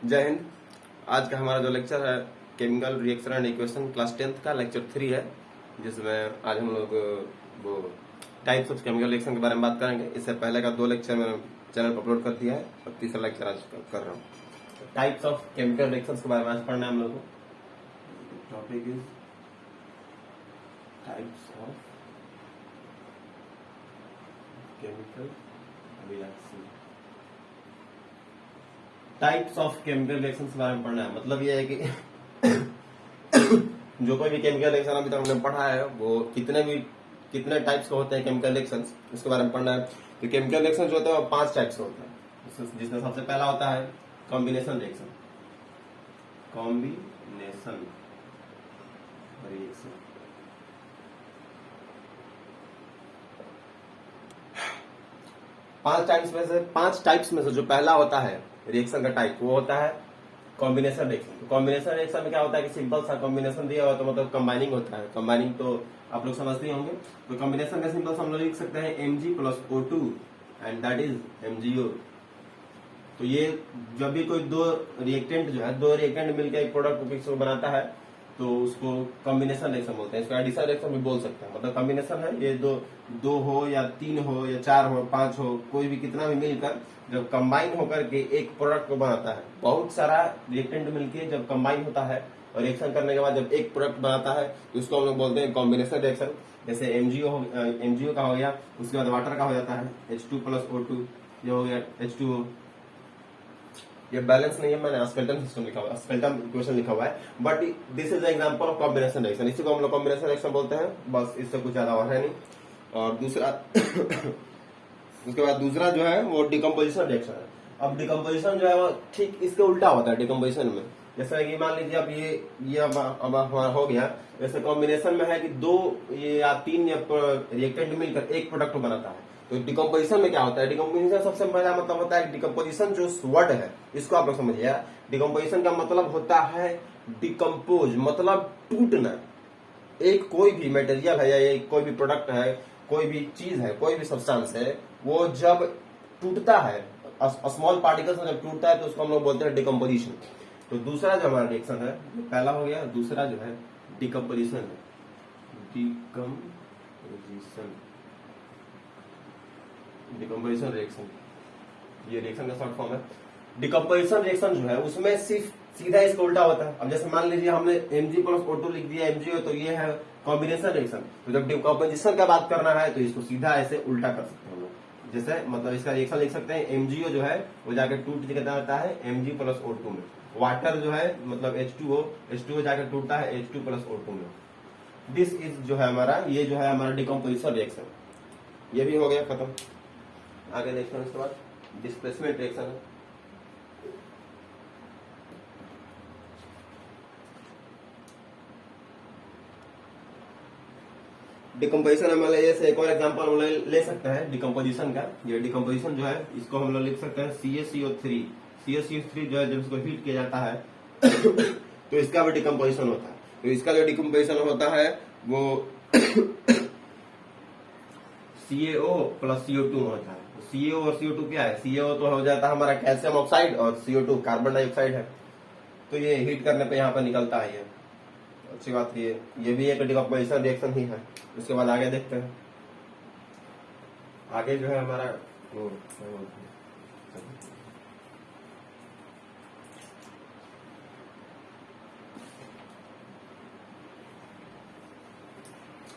जय हिंद। आज का हमारा जो लेक्चर है chemical reaction and equation class 10th का लेक्चर 3 है, जिसमें आज हम लोग वो टाइप्स ऑफ केमिकल रिएक्शन के बारे में बात करेंगे। इससे पहले का 2 लेक्चर मैंने चैनल पर अपलोड कर दिया है और तीसरा लेक्चर आज कर रहा हूँ। टाइप्स ऑफ केमिकल रिएक्शन के बारे में आज पढ़ना है हम लोग को। Topic is types of chemical reaction. Types of chemical reaction के बारे में पढ़ना है, मतलब ये है कि जो कोई भी केमिकल रिएक्शन अभी तक हमने पढ़ा है वो कितने टाइप्स के होते हैं केमिकल रिएक्शन, इसके बारे में पढ़ना है। तो केमिकल रिएक्शन जो होता है वो 5 टाइप्स के होते हैं, जिसमें सबसे पहला होता है combination reaction. Combination reaction 5 types में से जो पहला होता है रिएक्शन का टाइप वो होता है कॉम्बिनेशन रिएक्शन। कॉम्बिनेशन रिएक्शन में क्या होता है कि सिंपल सा कॉम्बिनेशन दिया हुआ तो मतलब कंबाइनिंग होता है। कंबाइनिंग तो आप लोग समझते ही होंगे। तो कॉम्बिनेशन का सिंपल हम लोग लिख सकते हैं Mg+O2 and that is MgO। तो ये जब भी कोई दो रिएक्टेंट मिलकर एक प्रोडक्ट को बनाता है तो उसको कॉम्बिनेशन रिएक्शन बोलते हैं। इसको एडिशन रिएक्शन भी बोल सकते हैं। मतलब कॉम्बिनेशन है ये दो हो या 3 हो या 4 हो 5 हो, कोई भी कितना भी मिलकर जब कंबाइन होकर के एक प्रोडक्ट को बनाता है। बहुत सारा रिएक्टेंट मिलकर जब कंबाइन होता है और रिएक्शन करने के बाद जब एक प्रोडक्ट बनाता है तो उसको हम लोग बोलते हैं कॉम्बिनेशन रिएक्शन। जैसे MgO का हो गया, उसके बाद वाटर का हो जाता है H2+O2, ये हो गया H2O। ये बैलेंस नहीं है, मैंने स्केलेटन सिस्टम लिखा हुआ है, स्केलेटन इक्वेशन लिखा हुआ है, but this is example of combination reaction. इसी को हम लोग कॉम्बिनेशन रिएक्शन बोलते हैं, बस इससे कुछ ज्यादा और है नहीं। और दूसरा उसके बाद दूसरा जो है वो डिकम्पोजिशन रिएक्शन है। अब डिकम्पोजिशन जो है वो ठीक इसके उल्टा होता है डिकम्पोजिशन में। जैसा कि मान लीजिए अब ये अब हमारा हो गया। जैसे कॉम्बिनेशन में है कि 2 या 3 रिएक्टेंट मिलकर एक प्रोडक्ट बनाता है। तो डिकम्पोजिशन में क्या होता है? डिकम्पोजिशन सबसे पहला मतलब होता है डिकम्पोजिशन जो वर्ड है इसको आप लोग समझिए। डिकम्पोजिशन का मतलब होता है डिकम्पोज, मतलब टूटना। एक कोई भी मटेरियल है या कोई भी प्रोडक्ट है, कोई भी चीज है, कोई भी सब्सटेंस है, वो जब टूटता है स्मॉल पार्टिकल्स में जब टूटता है तो उसको हम लोग बोलते हैं डिकम्पोजिशन। तो दूसरा जो हमारा रिएक्शन है पहला हो गया, दूसरा जो है डिकम्पोजिशन है। डिकम्पोजिशन रिएक्शन, ये रिएक्शन का शॉर्ट फॉर्म है। डिकम्पोजिशन रिएक्शन जो है उसमें सिर्फ सीधा इसका उल्टा होता है। अब जैसे मान लीजिए हमने Mg+O2 लिख दिया MgO, तो ये है कॉम्बिनेशन रिएक्शन। तो जब डिकम्पोजिशन का बात करना है तो इसको सीधा ऐसे उल्टा कर सकते हैं हम लोग। जैसे मतलब इसका रिएक्शन लिख सकते हैं MgO जो है वो जाकर टूट जाता है Mg+O2 में। वाटर जो है मतलब H2O जाकर टूटता है H2+O2 में। दिस इज जो है हमारा, ये जो है हमारा डिकम्पोजिशन रिएक्शन। ये भी हो गया खत्म। आगे देखते हैं उसके बाद डिस्प्लेसमेंट रिएक्शन है। डिकम्पोजिशन हमारे जैसे एक और एग्जांपल हम ले सकते हैं डिकम्पोजिशन का। ये डिकम्पोजिशन जो है इसको हम लोग लिख सकते हैं CaCO3 जो है जब इसको हीट किया जाता है तो इसका भी डिकम्पोजिशन होता है। तो इसका जो डिकम्पोजिशन होता है वो CaO+CO2 होता है। CaO और CO2 क्या है? CaO तो हो जाता है हमारा कैल्शियम ऑक्साइड और CO2 कार्बन डाइऑक्साइड है। तो ये हीट करने पे यहाँ पर निकलता है। ये अच्छी बात है। ये भी एक डिकम्पोजिशन रिएक्शन ही है। उसके बाद आगे देखते हैं। आगे जो है हमारा वो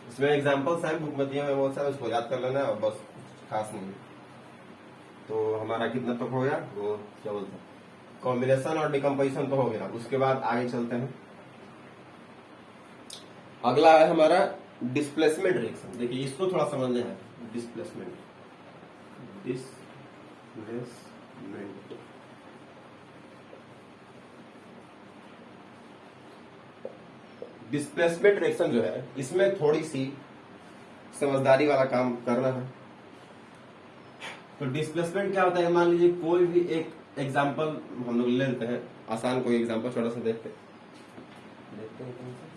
इसमें एग्जांपल्स हैं, बुक में दिए हुए बहुत सारे, उसको याद कर लेना और बस खास नहीं। तो हमारा कितना तक हो गया? वो क्या बोलते हैं, कॉम्बिनेशन और डिकम्पोजिशन तो हो गया। उसके बाद आगे चलते हैं। अगला है हमारा डिस्प्लेसमेंट रिएक्शन। देखिए इसको थोड़ा समझना है। डिस्प्लेसमेंट डिस्प्लेसमेंट रिएक्शन जो है इसमें थोड़ी सी समझदारी वाला काम करना है। तो डिस्प्लेसमेंट क्या होता है? मान लीजिए कोई भी एक एग्जांपल हम लोग ले लेते हैं, आसान कोई एग्जांपल छोटा सा देखते हैं कौन सा।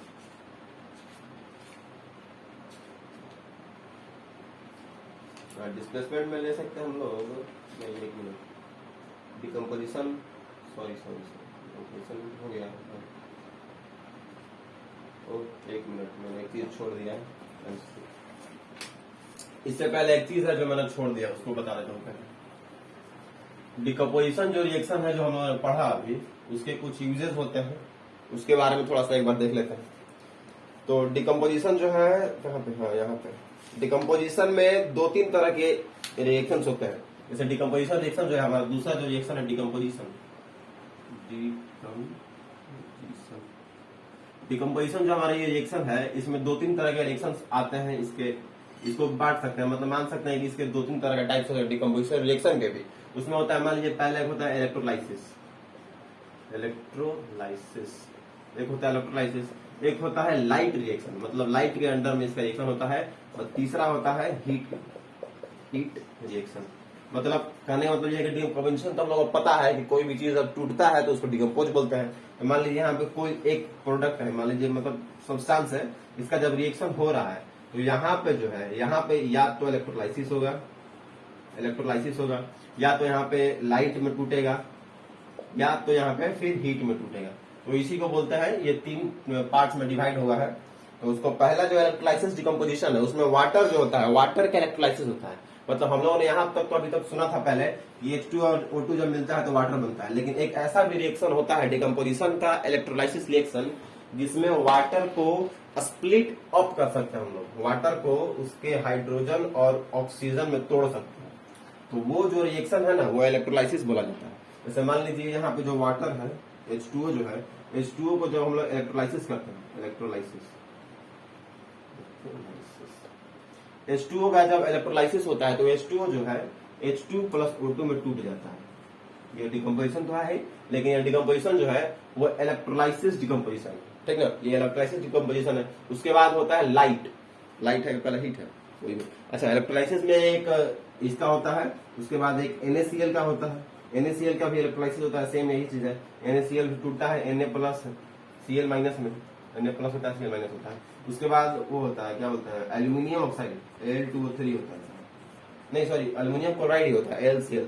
डिस्प्लेसमेंट में ले सकते हैं हम लोग, एक मिनट, डिकम्पोजिशन सॉरी हो गया। एक मिनट, मैंने एक चीज छोड़ दिया है। इससे पहले एक चीज है जो मैंने छोड़ दिया, उसको बता देता हूँ पहले। डिकम्पोजिशन जो रिएक्शन है जो हमने पढ़ा अभी, उसके कुछ यूजेस होते हैं, उसके बारे में थोड़ा सा एक बार देख लेते हैं। तो डिकम्पोजिशन जो है कहाँ पे, हाँ यहाँ पे। डिकम्पोजिशन में 2-3 तरह के रिएक्शंस होते हैं। जैसे डिकम्पोजिशन रिएक्शन जो है हमारा दूसरा जो रिएक्शन है डिकम्पोजिशन जो हमारा ये रिएक्शन है, इसमें 2-3 तरह के रिएक्शन आते हैं। इसको बांट सकते हैं, मतलब मान सकते हैं कि इसके 2-3 तरह के टाइप्स होते हैं डिकम्पोजिशन रिएक्शन के भी। उसमें होता है, मान लीजिए पहले एक होता है इलेक्ट्रोलाइसिस, एक होता है इलेक्ट्रोलाइसिस, एक होता है लाइट रिएक्शन, मतलब लाइट के अंडर में इसका रिएक्शन होता है, और तीसरा होता है हीट रिएक्शन। मतलब कहने का मतलब ये है कि डिकम्पोजिशन तो हम लोगों को पता है कि कोई भी चीज जब टूटता है तो उसको डिकम्पोज बोलते हैं। तो मान लीजिए यहाँ पे कोई एक प्रोडक्ट है, मान लीजिए मतलब सब्सटेंस है, इसका जब रिएक्शन हो रहा है तो यहाँ पे जो है, यहाँ पे या तो इलेक्ट्रोलाइसिस होगा, या तो यहाँ पे लाइट में टूटेगा, या तो यहाँ पे फिर हीट में टूटेगा। तो इसी को बोलते हैं, ये 3 पार्ट्स में डिवाइड हुआ है। तो उसको पहला जो इलेक्ट्रोलाइसिस डिकम्पोजिशन है, उसमें वाटर जो होता है, वाटर का इलेक्ट्रोलाइसिस होता है। मतलब हम लोगों ने यहाँ तक तो अभी तक सुना था पहले कि H2 और O2 जब मिलता है तो वाटर बनता है, लेकिन एक ऐसा भी रिएक्शन होता है डिकम्पोजिशन का इलेक्ट्रोलाइसिस रिएक्शन, जिसमें वाटर को स्प्लिट अप कर सकते हैं हम लोग, वाटर को उसके हाइड्रोजन और ऑक्सीजन में तोड़ सकते हैं। तो वो जो रिएक्शन है ना, वो इलेक्ट्रोलाइसिस बोला जाता है। जैसे मान लीजिए यहाँ पे जो वाटर है H2O जो है, H2O को जब हम लोग इलेक्ट्रोलाइसिस करते हैं, H2O का जब इलेक्ट्रोलाइसिस होता है तो H2O जो है H2 प्लस O2 में टूट जाता है। ये डिकम्पोजिशन तो है, लेकिन ये डिकम्पोजिशन जो है वो इलेक्ट्रोलाइसिस डिकम्पोजिशन है, ठीक ना। ये इलेक्ट्रोलाइसिस डिकम्पोजिशन है। उसके बाद होता है लाइट है, पहले हीट है कोई भी। अच्छा, इलेक्ट्रोलाइसिस में एक इसका होता है, उसके बाद एक NaCl का होता है। NaCl का भी इलेक्ट्रोलाइसिस होता है, सेम यही चीज है। NaCl भी टूटता है Na प्लस Cl माइनस में, Na प्लस होता है Cl माइनस होता है। उसके बाद वो होता है, क्या बोलते हैं, एल्यूमिनियम ऑक्साइड Al2O3 होता है, नहीं सॉरी एल्यूमिनियम क्लोराइड ही होता है LCl।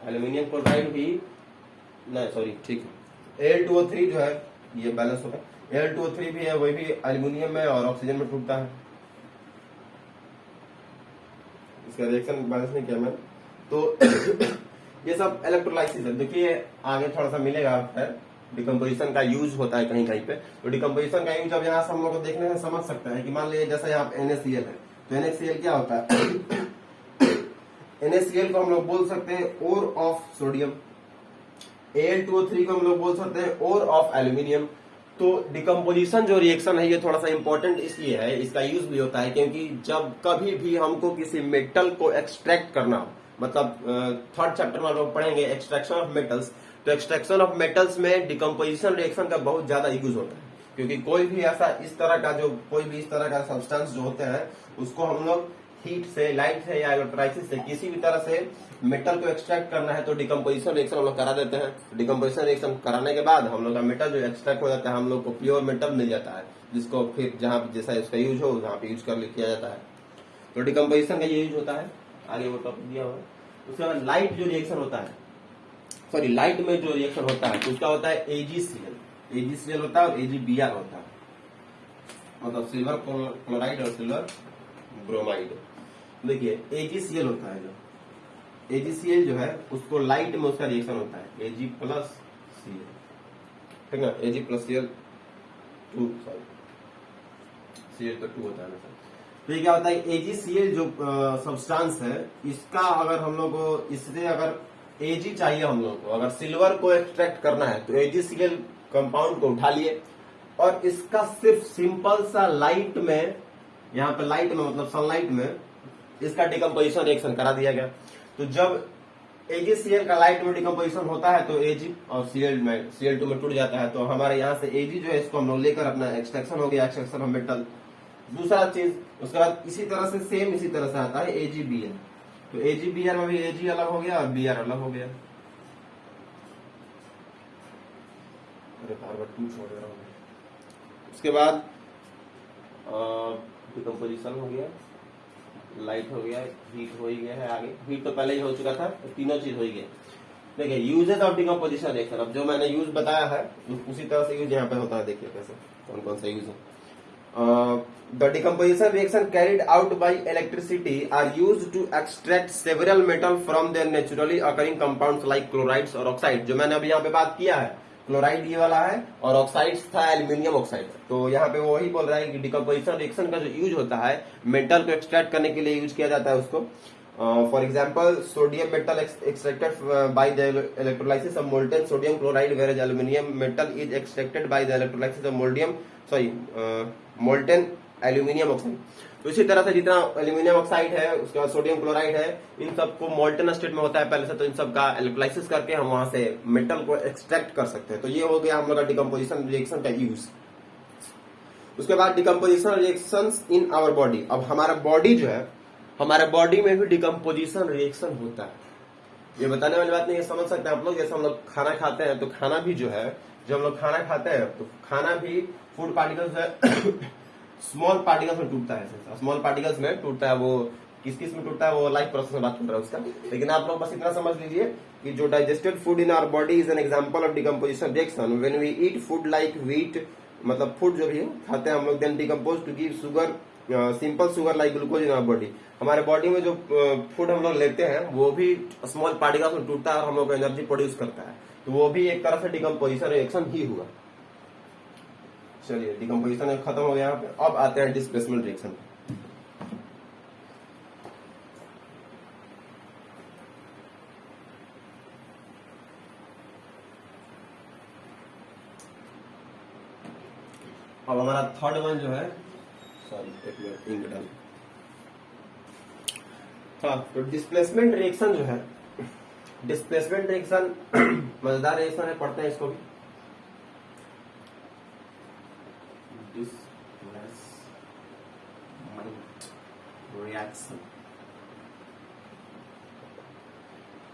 एल्यूमिनियम क्लोराइड भी नहीं, सॉरी ठीक है, Al2O3 जो है ये बैलेंस होगा। Al2O3 भी है, वही भी एल्यूमिनियम में और ऑक्सीजन में टूटता है। इसका रिएक्शन बैलेंस नहीं किया मैंने। तो ये सब इलेक्ट्रोलाइसिस है। देखिए आगे थोड़ा सा मिलेगा है, डिकम्पोजिशन का यूज होता है कहीं कहीं पे। तो डिकम्पोजिशन का यूज अब यहाँ से हम लोग को देखने से समझ सकते हैं कि मान लीजिए जैसे यहाँ पे NaCl है, तो NaCl क्या होता है NaCl को हम लोग बोल सकते हैं ओर ऑफ सोडियम, Al2O3 को हम लोग बोल सकते हैं ओर ऑफ एल्यूमिनियम। तो डिकम्पोजिशन जो रिएक्शन है ये थोड़ा सा इंपॉर्टेंट इसलिए है, इसका यूज भी होता है क्योंकि जब कभी भी हमको किसी मेटल को एक्सट्रैक्ट करना हो, मतलब 3rd चैप्टर में लोग पढ़ेंगे एक्सट्रैक्शन ऑफ मेटल्स, तो एक्सट्रैक्शन ऑफ मेटल्स में डिकम्पोजिशन रिएक्शन का बहुत ज्यादा यूज होता है। क्योंकि कोई भी इस तरह का सब्सटेंस जो होते हैं उसको हम लोग हीट से, लाइट से या इलेक्ट्रोलाइसिस से किसी भी तरह से मेटल को एक्सट्रैक्ट करना है तो डिकम्पोजिशन रिएक्शन हम लोग करा देते हैं। डिकम्पोजिशन रिएक्शन कराने के बाद हम लोग का मेटल जो एक्सट्रैक्ट हो जाता है, हम लोग को प्योर मेटल मिल जाता है, जिसको फिर जहां जैसा इसका यूज हो वहां पे यूज किया जाता है। तो डिकम्पोजिशन का ये यूज होता है। आगे वो टॉपिक दिया हुआ है। उसके बाद लाइट जो रिएक्शन होता है, सॉरी लाइट में जो रिएक्शन होता है तो उसका होता है AgCl होता है और AgBr होता है, मतलब सिल्वर क्लोराइड और सिल्वर ब्रोमाइड। देखिए AgCl होता है, जो AgCl जो है उसको लाइट में उसका रिएक्शन होता है Ag प्लस Cl, ठीक है, Ag plus Cl 2, sorry Cl तो 2 होता है ना सर। तो ये क्या होता है, AgCl जो सब्सटेंस है, इसका अगर हम लोग को इससे अगर Ag चाहिए, हम लोग को अगर सिल्वर को एक्सट्रैक्ट करना है तो AgCl कंपाउंड को उठा लिए और इसका सिर्फ सिंपल सा लाइट में, यहाँ पे लाइट में मतलब सनलाइट में इसका डिकम्पोजिशन रिएक्शन करा दिया गया। तो जब AgCl का लाइट में डिकम्पोजिशन होता है तो Ag और Cl2 में टूट जाता है। तो हमारे यहाँ से Ag जो है इसको हम लोग लेकर अपना एक्सट्रैक्शन हो गया, एक्सट्रैक्शन ऑफ मेटल। दूसरा चीज उसके बाद इसी तरह से सेम इसी तरह से आता है AgBr। तो AgBr में भी Ag अलग हो गया और Br अलग हो गया। अरे बार-बार 2 छोड़ रहा हूँ। उसके बाद डिकम्पोजिशन हो गया, लाइट हो गया, हीट हो ही गया है। आगे हीट तो पहले ही हो चुका था, तो तीनों चीज हो ही गया। देखिए यूजेस ऑफ डिकम्पोजिशन रिएक्शन, अब जो मैंने यूज बताया है उसी तरह से यूज यहाँ पे होता है। देखिए कैसे कौन कौन सा यूज है। The decomposition reaction carried out by electricity are used to extract several metal from their naturally occurring compounds like chlorides और ऑक्साइड। जो मैंने अभी यहाँ पे बात किया है, क्लोराइड ये वाला है और ऑक्साइड था एल्यूमिनियम ऑक्साइड। तो यहाँ पे वो वही बोल रहा है कि डिकम्पोजिशन रिएक्शन का जो यूज होता है मेटल को एक्सट्रैक्ट करने के लिए यूज किया जाता है उसको। For example sodium metal extracted by the electrolysis of molten sodium chloride, where aluminium metal is extracted by the electrolysis of molten aluminium oxide. तो इसी तरह से जितना एल्यूमिनियम ऑक्साइड है, उसके बाद सोडियम क्लोराइड है, इन सबको मोल्टेन स्टेट में होता है पहले से, तो इन सब का इलेक्ट्रोलाइसिस करके हम वहां से मेटल को एक्सट्रैक्ट कर सकते हैं। तो ये हो गया हम लोग का डिकम्पोजिशन रिएक्शन का यूज। उसके बाद decomposition reactions in our body. अब हमारा बॉडी जो है, हमारे बॉडी में भी डिकम्पोजिशन रिएक्शन होता है। ये बताने वाली बात नहीं है, समझ सकते हैं आप लोग। जैसे हम लोग खाना खाते हैं तो खाना भी जो है, जब हम लोग खाना खाते हैं तो खाना भी फूड पार्टिकल्स है स्मॉल पार्टिकल्स में टूटता है। स्मॉल पार्टिकल्स में टूटता है, वो किस किस में टूटता है वो लाइफ प्रोसेस में बात कर रहा है उसका। लेकिन आप लोग बस इतना समझ लीजिए कि जो digested food in our body is an example of decomposition reaction. When we eat food like wheat, मतलब फूड जो भी खाते हैं हम लोग, then decompose to give sugar, simple sugar like glucose in our body. हमारे बॉडी में जो फूड हम लोग लेते हैं वो भी स्मॉल पार्टिकल्स में टूटता है और हम लोग एनर्जी प्रोड्यूस करता है। तो वो भी एक तरह से डिकम्पोजिशन रिएक्शन ही हुआ। चलिए डिकम्पोजिशन खत्म हो गया यहाँ पे। अब आते हैं डिस्प्लेसमेंट रिएक्शन। अब हमारा थर्ड वन जो है, सॉरी एक मिनट इंक डाल। हाँ, तो डिस्प्लेसमेंट रिएक्शन जो है, डिस्प्लेसमेंट रिएक्शन मजेदार रिएक्शन है, पढ़ते हैं इसको भी। रिएक्शन,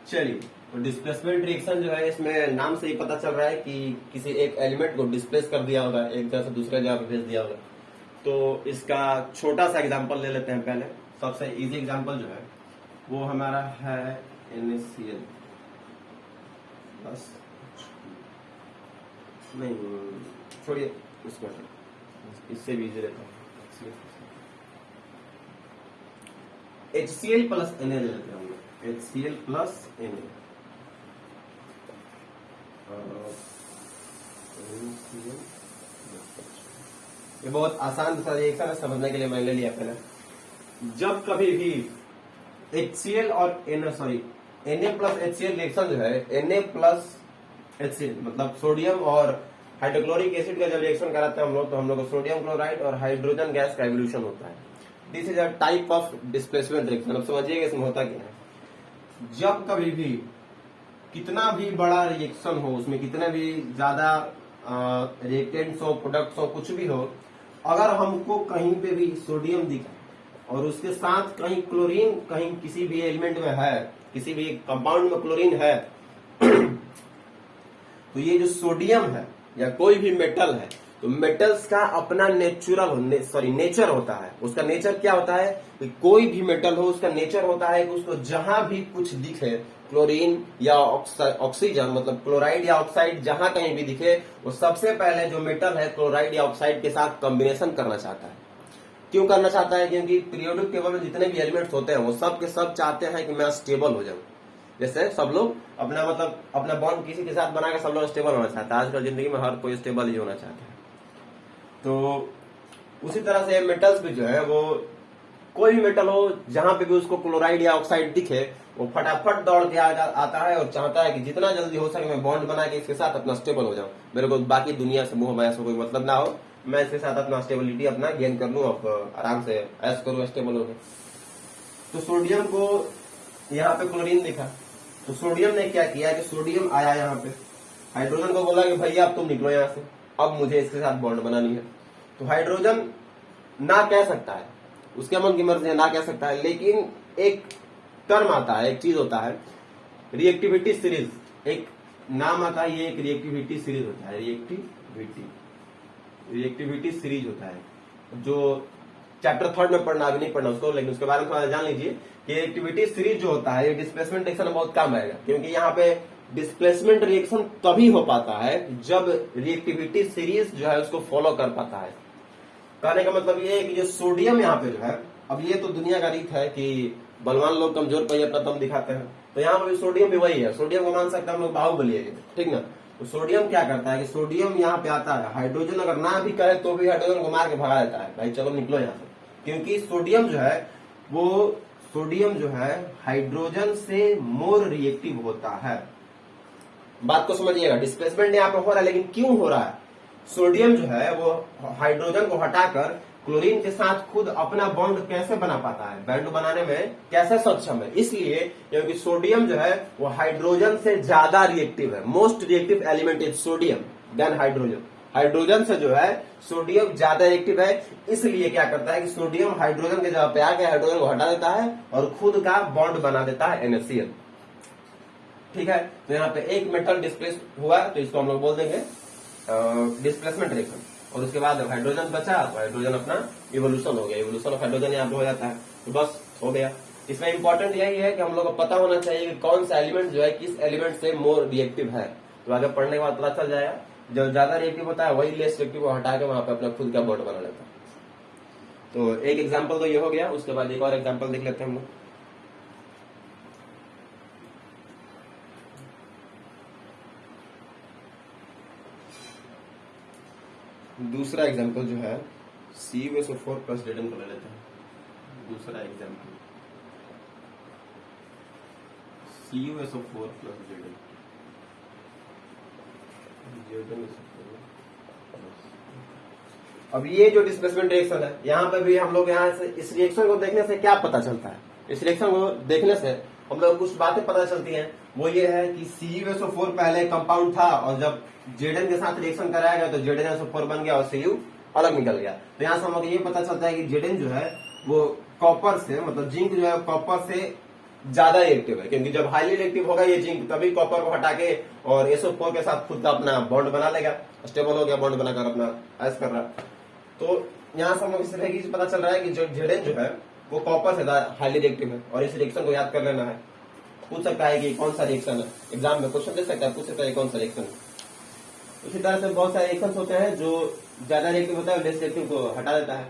चलिए तो डिस्प्लेसमेंट रिएक्शन जो है, इसमें नाम से ही पता चल रहा है कि किसी एक एलिमेंट को डिस्प्लेस कर दिया होगा, एक जगह से दूसरे जगह पे भेज दिया होगा। तो इसका छोटा सा एग्जांपल ले लेते हैं पहले। सबसे इजी एग्जांपल जो है वो हमारा है NaCl बस, नहीं छोड़िए इसको, इससे भी इजी रहता है। HCl प्लस Na ले लेते हैं हम लोग, HCl प्लस Na। ये बहुत आसान दूसरा रिएक्शन है, समझने के लिए मैंने ले लिया पहले। जब कभी भी HCl और Na प्लस HCl रिएक्शन जो है, Na प्लस HCl मतलब सोडियम और हाइड्रोक्लोरिक एसिड का जब रिएक्शन कराते हैं हम लोग, तो हम लोग को सोडियम क्लोराइड और हाइड्रोजन गैस का एवोल्यूशन होता है। This is a type of displacement reaction. अब समझिएगा इसमें होता क्या है। जब कभी भी कितना भी बड़ा रिएक्शन हो, उसमें कितने भी ज्यादा रिएक्टेंट्स हो, प्रोडक्ट्स हो, कुछ भी हो, अगर हमको कहीं पे भी सोडियम दिखा और उसके साथ कहीं क्लोरीन, कहीं किसी भी एलिमेंट में है, किसी भी कंपाउंड में क्लोरीन है तो ये जो सोडियम है या कोई भी मेटल है, तो मेटल्स का अपना नेचर होता है। उसका नेचर क्या होता है कि कोई भी मेटल हो, उसका नेचर होता है कि उसको जहां भी कुछ दिखे, क्लोरीन या ऑक्सीजन मतलब क्लोराइड या ऑक्साइड जहां कहीं भी दिखे, वो सबसे पहले जो मेटल है क्लोराइड या ऑक्साइड के साथ कॉम्बिनेशन करना चाहता है। क्यों करना चाहता है? क्योंकि पीरियोडिक टेबल में जितने भी एलिमेंट्स होते हैं वो सब के सब चाहते हैं कि मैं स्टेबल हो जाऊं। जैसे सब लोग अपना बॉन्ड किसी के साथ बनाकर सब लोग स्टेबल होना चाहता है। आजकल जिंदगी में हर कोई स्टेबल ही होना चाहता है। तो उसी तरह से मेटल्स भी जो है, वो कोई भी मेटल हो जहां पे भी उसको क्लोराइड या ऑक्साइड दिखे, वो फटाफट दौड़ के आता है और चाहता है कि जितना जल्दी हो सके मैं बॉन्ड बना के इसके साथ अपना स्टेबल हो जाऊं। मेरे को बाकी दुनिया से मोह माया से कोई मतलब ना हो, मैं इसके साथ अपना स्टेबिलिटी अपना गेन कर लूं, आराम से ऐश करूं, स्टेबल हो गए। तो सोडियम को यहाँ पे क्लोरीन दिखा, तो सोडियम ने क्या किया कि सोडियम आया यहाँ पे, हाइड्रोजन को बोला कि भैया अब तुम निकलो यहाँ से, अब मुझे इसके साथ बॉन्ड बनानी है। तो हाइड्रोजन ना कह सकता है, उसके मन की मर्जी है, ना कह सकता है। लेकिन एक टर्म आता है, एक चीज होता है रिएक्टिविटी सीरीज, एक नाम आता है, ये एक रिएक्टिविटी सीरीज होता है। रिएक्टिविटी सीरीज होता है, जो चैप्टर 3 में पढ़ना, अभी नहीं पढ़ना उसको, लेकिन उसके बारे में थोड़ा जान लीजिए कि रिएक्टिविटी सीरीज जो होता है ये डिस्प्लेसमेंट रिएक्शन में बहुत काम आएगा। क्योंकि यहाँ पे डिस्प्लेसमेंट रिएक्शन तभी हो पाता है जब रिएक्टिविटी सीरीज जो है उसको फॉलो कर पाता है। कहने का मतलब ये है कि जो सोडियम यहाँ पे जो है, अब ये तो दुनिया का रीत है कि बलवान लोग कमजोर पर अपना दम दिखाते हैं, तो यहाँ पर सोडियम भी वही है। सोडियम को मान सकते हैं हम लोग बाहुबली है, ठीक ना। तो सोडियम क्या करता है कि सोडियम यहाँ पे आता है, हाइड्रोजन अगर ना भी करे तो भी हाइड्रोजन को मार के भगा देता है, भाई चलो निकलो यहाँ से, क्योंकि सोडियम जो है हाइड्रोजन से मोर रिएक्टिव होता है। बात को समझिएगा, डिस्प्लेसमेंट यहाँ पे हो रहा है, लेकिन क्यों हो रहा है? सोडियम जो है वो हाइड्रोजन को हटाकर क्लोरीन के साथ खुद अपना बॉन्ड कैसे बना पाता है, बॉन्ड बनाने में कैसे सक्षम है? इसलिए क्योंकि सोडियम जो है वो हाइड्रोजन से ज्यादा रिएक्टिव है। Most reactive element is sodium then hydrogen. Hydrogen से जो है सोडियम ज्यादा रिएक्टिव है, इसलिए क्या करता है कि सोडियम हाइड्रोजन के जगह पे आके हाइड्रोजन को हटा देता है और खुद का बॉन्ड बना देता है NaCl। ठीक है, तो यहाँ पे एक मेटल डिस्प्लेस हुआ तो इसको हम लोग बोल देंगे डिस्प्लेसमेंट रिएक्शन। और उसके बाद हाइड्रोजन बचा तो हाइड्रोजन अपना इवोल्यूशन हो गया, इवोल्यूशन ऑफ हाइड्रोजन यहाँ पे हो जाता है, तो बस हो गया। इसमें इंपॉर्टेंट यही है कि हम लोग को पता होना चाहिए कि कौन सा एलिमेंट जो है किस एलिमेंट से मोर रिएक्टिव है। तो आगे पढ़ने के बाद पता चल जाएगा, जो ज्यादा रिएक्टिव होता है वही लेस रिएक्टिव को हटा के वहां पे अपना खुद का बॉन्ड बना लेता है। तो एक एग्जाम्पल तो ये हो गया, उसके बाद एक और एग्जाम्पल देख लेते हैं हम लोग। दूसरा एग्जाम्पल जो है CuSO4 प्लस Zn को ले लेते हैं। दूसरा एग्जाम्पल CuSO4 प्लस Zn। अब ये जो डिस्प्लेसमेंट रिएक्शन है, यहाँ पे भी हम लोग यहाँ से इस रिएक्शन को देखने से क्या पता चलता है? इस रिएक्शन को देखने से हम लोग कुछ बातें पता चलती हैं। वो ये है कि CuSO4 पहले कंपाउंड था और जब Zn के साथ रिएक्शन कराया गया तो ZnSO4 बन गया और Cu अलग निकल गया। तो यहाँ से हम लोग ये पता चलता है कि Zn जो है वो कॉपर से, मतलब जिंक जो है कॉपर से ज्यादा रिएक्टिव है, क्योंकि जब हाईली रिएक्टिव होगा ये जिंक तभी कॉपर को हटा के और SO4 के साथ खुद का अपना बॉन्ड बना लेगा, स्टेबल हो गया, बॉन्ड बनाकर अपना ऐस कर रहा। तो यहाँ से हम लोग इस तरह की पता चल रहा है कि जो Zn जो है वो कॉपर से हाईली रिएक्टिव है, और इस रिएक्शन को याद कर लेना है। पूछ सकता है कि कौन सा रिएक्शन है, एग्जाम में क्वेश्चन दे सकता है, पूछ सकता है कौन सा रिएक्शन है। इसी तरह से बहुत सारे रिएक्शन होते हैं जो ज्यादा रिएक्टिव होता है, लेस रिएक्टिव को हटा देता है।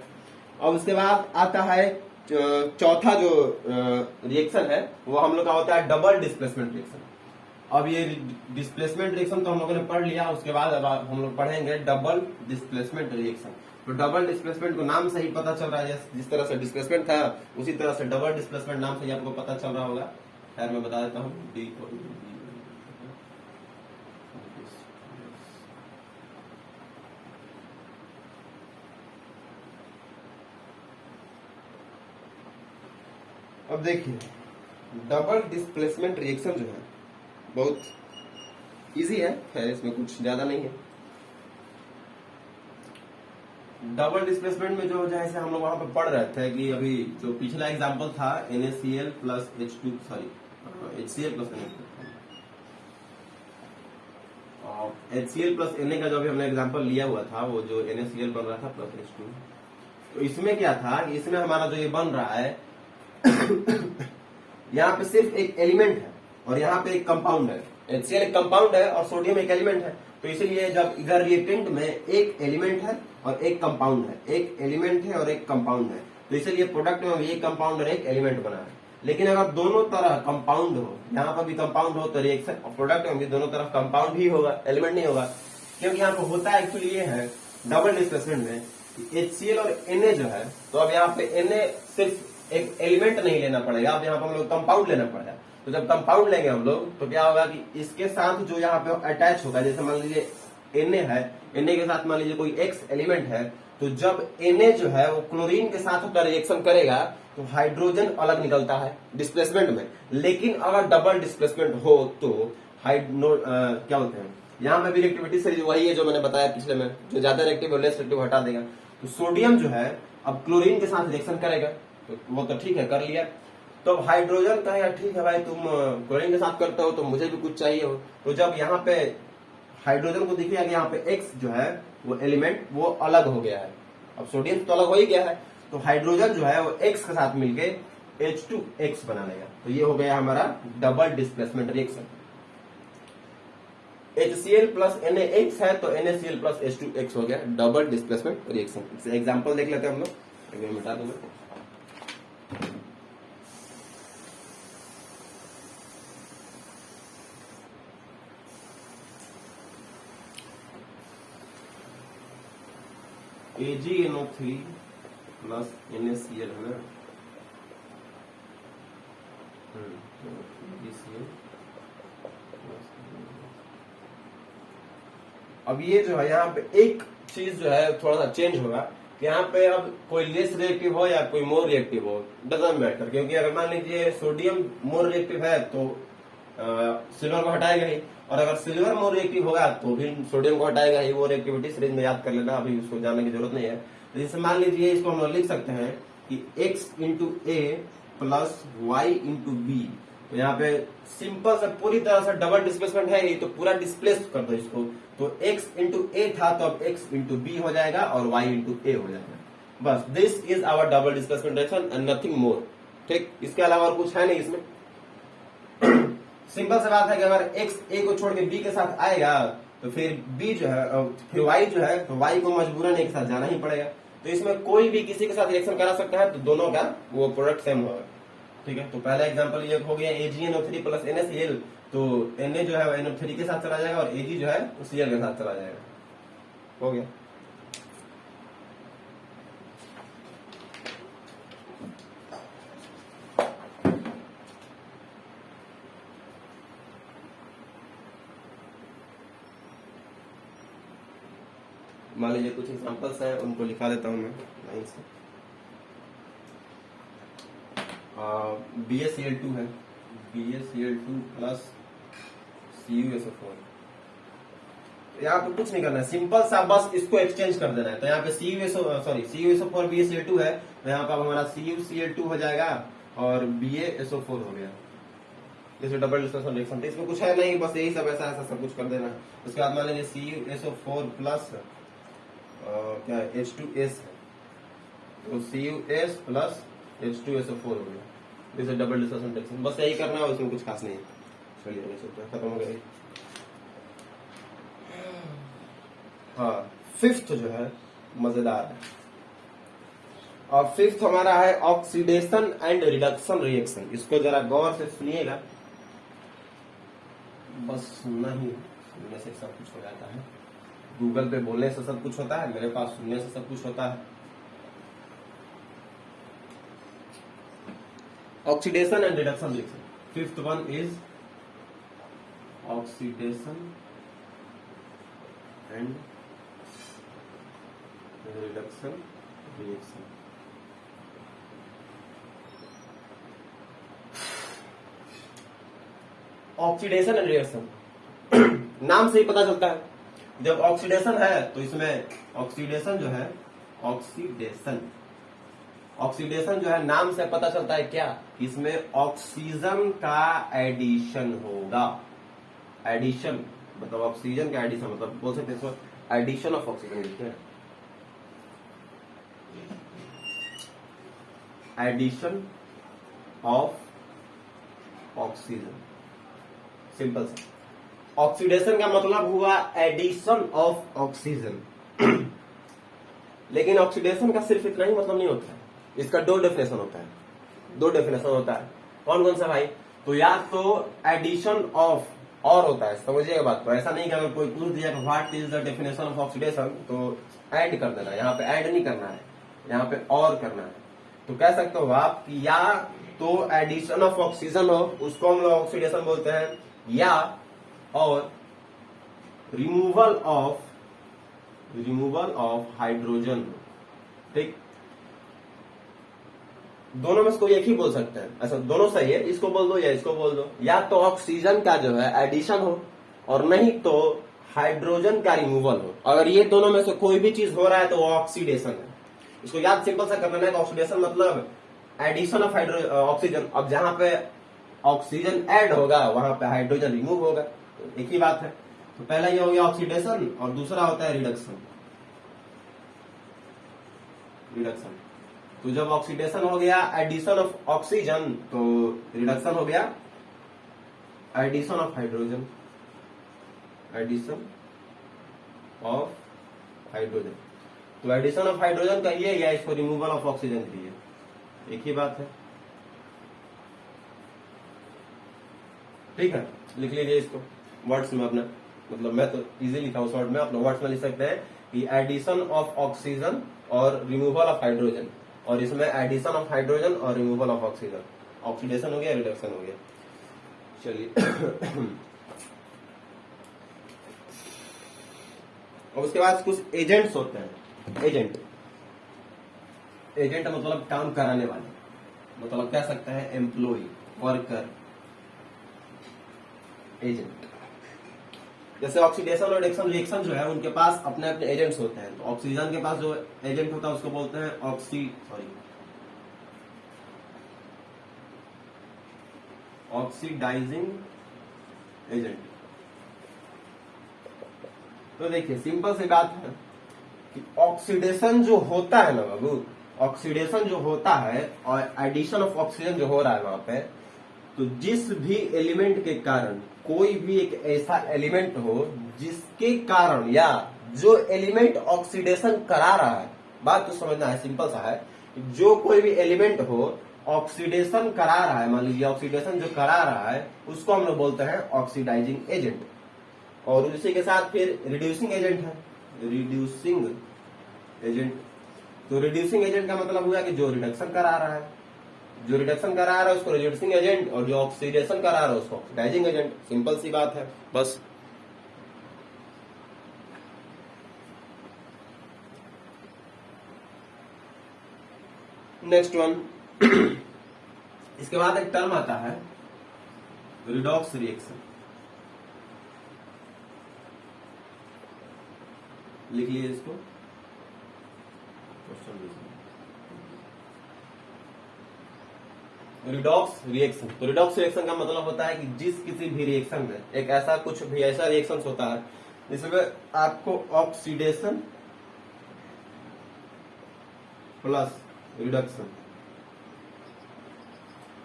और उसके बाद आता है चौथा जो रिएक्शन है वो हम लोग का होता है डबल डिस्प्लेसमेंट रिएक्शन। अब ये डिस्प्लेसमेंट रिएक्शन तो हम लोगों ने पढ़ लिया, उसके बाद अब हम लोग पढ़ेंगे डबल डिस्प्लेसमेंट रिएक्शन। तो डबल डिस्प्लेसमेंट को नाम से ही पता चल रहा है, जिस तरह से डिस्प्लेसमेंट था उसी तरह से डबल डिस्प्लेसमेंट नाम से ही आपको पता चल रहा होगा। खैर मैं बता देता हूँ, अब देखिए डबल डिस्प्लेसमेंट रिएक्शन जो है बहुत इजी है, इसमें कुछ ज्यादा नहीं है। डबल डिस्प्लेसमेंट में जो जैसे हम लोग वहां पर पढ़ रहे थे कि अभी जो पिछला एग्जांपल था NaCl plus H2 HCl plus HCl plus Na का जो अभी हमने एग्जांपल लिया हुआ था, वो जो NaCl बन रहा था प्लस H2, तो इसमें क्या था कि इसमें हमारा जो ये बन रहा है यहाँ पे सिर्फ एक एलिमेंट है और यहाँ पे एक कंपाउंड है। HCl एक कंपाउंड है और सोडियम एक एलिमेंट है, तो इसीलिए जब इधर रिएक्टेंट में एक एलिमेंट है और एक कंपाउंड है, एक एलिमेंट है और एक कंपाउंड है, तो इसीलिए प्रोडक्ट में एक कंपाउंड और एक एलिमेंट बना है। लेकिन अगर दोनों तरह कंपाउंड हो, यहाँ पर भी कंपाउंड हो, तो रिएक्शन प्रोडक्ट में भी दोनों तरफ कंपाउंड ही होगा, एलिमेंट नहीं होगा। क्योंकि यहाँ पे होता है एक्चुअली ये है डबल डिस्प्लेसमेंट में HCl और Na जो है, तो अब यहाँ पे Na सिर्फ एक एलिमेंट नहीं लेना पड़ेगा, अब यहाँ पर हम लोग कंपाउंड लेना पड़ेगा। तो जब कंपाउंड लेंगे हम लोग तो क्या होगा कि इसके साथ जो यहाँ पे अटैच होगा, जैसे मान लीजिए Na है, Na के साथ मान लीजिए कोई X एलिमेंट है, तो जब Na जो है वो क्लोरीन के साथ अपना रिएक्शन करेगा तो हाइड्रोजन अलग निकलता है डिस्प्लेसमेंट में। लेकिन अगर डबल डिस्प्लेसमेंट हो तो क्या होते हैं, यहाँ पे भी रिएक्टिविटी सीरीज वही है जो मैंने बताया पिछले में, जो ज्यादा रिएक्टिव और लेस रिएक्टिव हटा देगा। तो सोडियम जो है अब क्लोरीन के साथ रिएक्शन करेगा, तो वो तो ठीक है कर लिया। तो हाइड्रोजन कहेगा ठीक है भाई तुम क्लोरीन के साथ करते हो तो मुझे भी कुछ चाहिए हो। तो जब यहाँ पे हाइड्रोजन को दिखेगा कि यहाँ पे X जो है वो एलिमेंट वो अलग हो गया है, अब सोडियम तो अलग हो ही गया है, तो हाइड्रोजन जो है वो X के साथ मिलके H2X बना लेगा। तो ये हो गया हमारा double displacement reaction. HCl plus NaX है तो NaCl प्लस H2X हो गया, डबल डिस्प्लेसमेंट रिएक्शन। एग्जांपल देख लेते हैं हम लोग, मैं मिटा दूंगा। AgNO3 प्लस NaCl है ना, अब ये जो है यहाँ पे एक चीज जो है थोड़ा सा चेंज होगा कि यहाँ पे अब कोई लेस रिएक्टिव हो या कोई मोर रिएक्टिव हो, डजंट मैटर, क्योंकि अगर मान लीजिए सोडियम मोर रिएक्टिव है तो सिल्वर को हटाएगा ही, और अगर सिल्वर मोर रिएक्टिव होगा तो भी सोडियम को हटाएगा ही। वो रिएक्टिविटी सीरीज में याद कर लेना, अभी उसको जानने की जरूरत नहीं है। तो जैसे मान लीजिए इसको हम लोग लिख सकते हैं कि X इंटू ए प्लस वाई इंटू बी, तो यहाँ पे सिंपल से पूरी तरह से डबल डिस्प्लेसमेंट है ही, तो पूरा डिस्प्लेस कर दो इसको, तो x इंटू ए था तो अब x इंटू बी हो जाएगा और y इंटू ए हो जाएगा। बस this is our double displacement reaction and nothing more. ठीक, इसके अलावा और कुछ है नहीं इसमें। सिंपल सी बात है कि अगर x a को छोड़ के b के साथ आएगा तो फिर b जो है, फिर y जो है, तो y को मजबूरन एक साथ जाना ही पड़ेगा। तो इसमें कोई भी किसी के साथ रिएक्शन करा सकता है, तो दोनों का वो प्रोडक्ट सेम होगा। ठीक है, तो पहला एग्जांपल ये हो गया AgNO3 प्लस NaCl, तो Na जो है NO3 के साथ चला जाएगा और Ag जो है Cl के साथ चला जाएगा। हो गया। मान लीजिए कुछ एग्जांपल्स हैं, उनको लिखा देता हूं मैं लाइन से। BaCl2 है, BaCl2 प्लस CuSO4। यहाँ पे कुछ नहीं करना है, सिंपल सा बस इसको एक्सचेंज कर देना है। तो यहाँ पे CuSO4 BaCl2 है, तो यहाँ पर हमारा CuCl2 हो जाएगा और BaSO4 हो गया। जैसे डबल डिस्प्लेसमेंट रिएक्शन, इसमें कुछ है नहीं, बस यही सब ऐसा ऐसा सब कुछ कर देना है। उसके बाद मान लीजिए CuSO4 प्लस क्या है H2S है, तो CuS प्लस H2SO4 हो गया। जैसे डबल डिस्प्लेसमेंट रिएक्शन, बस यही करना है, उसमें कुछ खास नहीं है। चलिए खत्म हो गया। हाँ, फिफ्थ जो है मजेदार है, और फिफ्थ हमारा है ऑक्सीडेशन एंड रिडक्शन रिएक्शन। इसको जरा गौर से सुनिएगा, बस सुनना ही, सुनने से सब कुछ हो जाता है। गूगल पे बोलने से सब कुछ होता है, मेरे पास सुनने से सब कुछ होता है। Oxidation and reduction reaction, fifth one is oxidation and reduction reaction. Oxidation and reaction नाम से ही पता चलता है, जब ऑक्सीडेशन है तो इसमें ऑक्सीडेशन जो है, ऑक्सीडेशन जो है नाम से पता चलता है क्या, इसमें ऑक्सीजन का एडिशन होगा। एडिशन मतलब ऑक्सीजन का एडिशन, मतलब बोल सकते हैं एडिशन ऑफ ऑक्सीजन लिखते हैं, एडिशन ऑफ ऑक्सीजन। सिंपल सा, ऑक्सीडेशन का मतलब हुआ एडिशन ऑफ ऑक्सीजन। लेकिन ऑक्सीडेशन का सिर्फ इतना ही मतलब नहीं होता है, इसका दो डेफिनेशन होता है। कौन कौन सा भाई? तो या तो एडिशन ऑफ और होता है, समझिएगा बात को। ऐसा नहीं कि अगर कोई पूछ दिया कि what is the definition of oxidation, तो ऐड कर देना, यहाँ पे ऐड नहीं करना है, यहाँ पे और करना है। तो कह सकते हो आप कि या तो एडिशन ऑफ ऑक्सीजन हो, उसको हम लोग ऑक्सीडेशन बोलते हैं, या और रिमूवल ऑफ हाइड्रोजन। ठीक, दोनों में से कोई एक ही बोल सकते हैं, ऐसा दोनों सही है, इसको बोल दो या इसको बोल दो। या तो ऑक्सीजन का जो है एडिशन हो, और नहीं तो हाइड्रोजन का रिमूवल हो। अगर ये दोनों में से कोई भी चीज हो रहा है तो वो ऑक्सीडेशन है। इसको याद सिंपल सा करना है, ऑक्सीडेशन मतलब एडिशन ऑफ ऑक्सीजन। अब जहां पे ऑक्सीजन ऐड होगा वहां पे हाइड्रोजन रिमूव होगा, तो एक ही बात है। तो पहला ये हो गया ऑक्सीडेशन, और दूसरा होता है रिडक्शन। तो जब ऑक्सीडेशन हो गया एडिशन ऑफ ऑक्सीजन, तो रिडक्शन हो गया addition of hydrogen. Addition of hydrogen. तो एडिशन ऑफ हाइड्रोजन कहिए या इसको रिमूवल ऑफ ऑक्सीजन कहिए, एक ही बात है। ठीक है, लिख लीजिए इसको वर्ड्स में अपना, मतलब मैं तो इजी लिखा हूं शॉर्ट में, अपने वर्ड्स में लिख सकते हैं कि एडिशन ऑफ ऑक्सीजन और रिमूवल ऑफ हाइड्रोजन, और इसमें एडिशन ऑफ हाइड्रोजन और रिमूवल ऑफ ऑक्सीजन, ऑक्सीडेशन हो गया, रिडक्शन हो गया। चलिए और उसके बाद कुछ एजेंट्स होते हैं। एजेंट मतलब काम कराने वाले, मतलब कह सकते हैं एम्प्लॉय, वर्कर, एजेंट। जैसे ऑक्सीडेशन और रिडक्शन रिएक्शन जो है उनके पास अपने अपने एजेंट्स होते हैं। तो ऑक्सीजन के पास जो एजेंट होता है उसको बोलते हैं ऑक्सीडाइजिंग एजेंट। तो देखिए सिंपल सी बात है कि ऑक्सीडेशन जो होता है ना बाबू, ऑक्सीडेशन जो होता है और एडिशन ऑफ ऑक्सीजन जो हो रहा है वहां पे, तो जिस भी एलिमेंट के कारण, कोई भी एक ऐसा एलिमेंट हो जिसके कारण, या जो एलिमेंट ऑक्सीडेशन करा रहा है, बात तो समझना है, सिंपल सा है, जो कोई भी एलिमेंट हो ऑक्सीडेशन करा रहा है, मान लीजिए ऑक्सीडेशन जो करा रहा है उसको हम लोग बोलते हैं ऑक्सीडाइजिंग एजेंट। और उसी के साथ फिर रिड्यूसिंग एजेंट है, रिड्यूसिंग एजेंट। तो रिड्यूसिंग एजेंट का मतलब हुआ कि जो रिडक्शन करा रहा है, जो रिडक्शन करा रहा है उसको रिड्यूसिंग एजेंट, और जो ऑक्सीडेशन करा रहा है उसको ऑक्सीडाइजिंग एजेंट। सिंपल सी बात है बस। नेक्स्ट वन इसके बाद एक टर्म आता है रिडॉक्स रिएक्शन। लिख लीजिए इसको, रिडॉक्स रिएक्शन। तो रिडॉक्स रिएक्शन का मतलब होता है कि जिस किसी भी रिएक्शन में एक ऐसा कुछ भी ऐसा रिएक्शन होता है जिसमें आपको ऑक्सीडेशन प्लस रिडक्शन,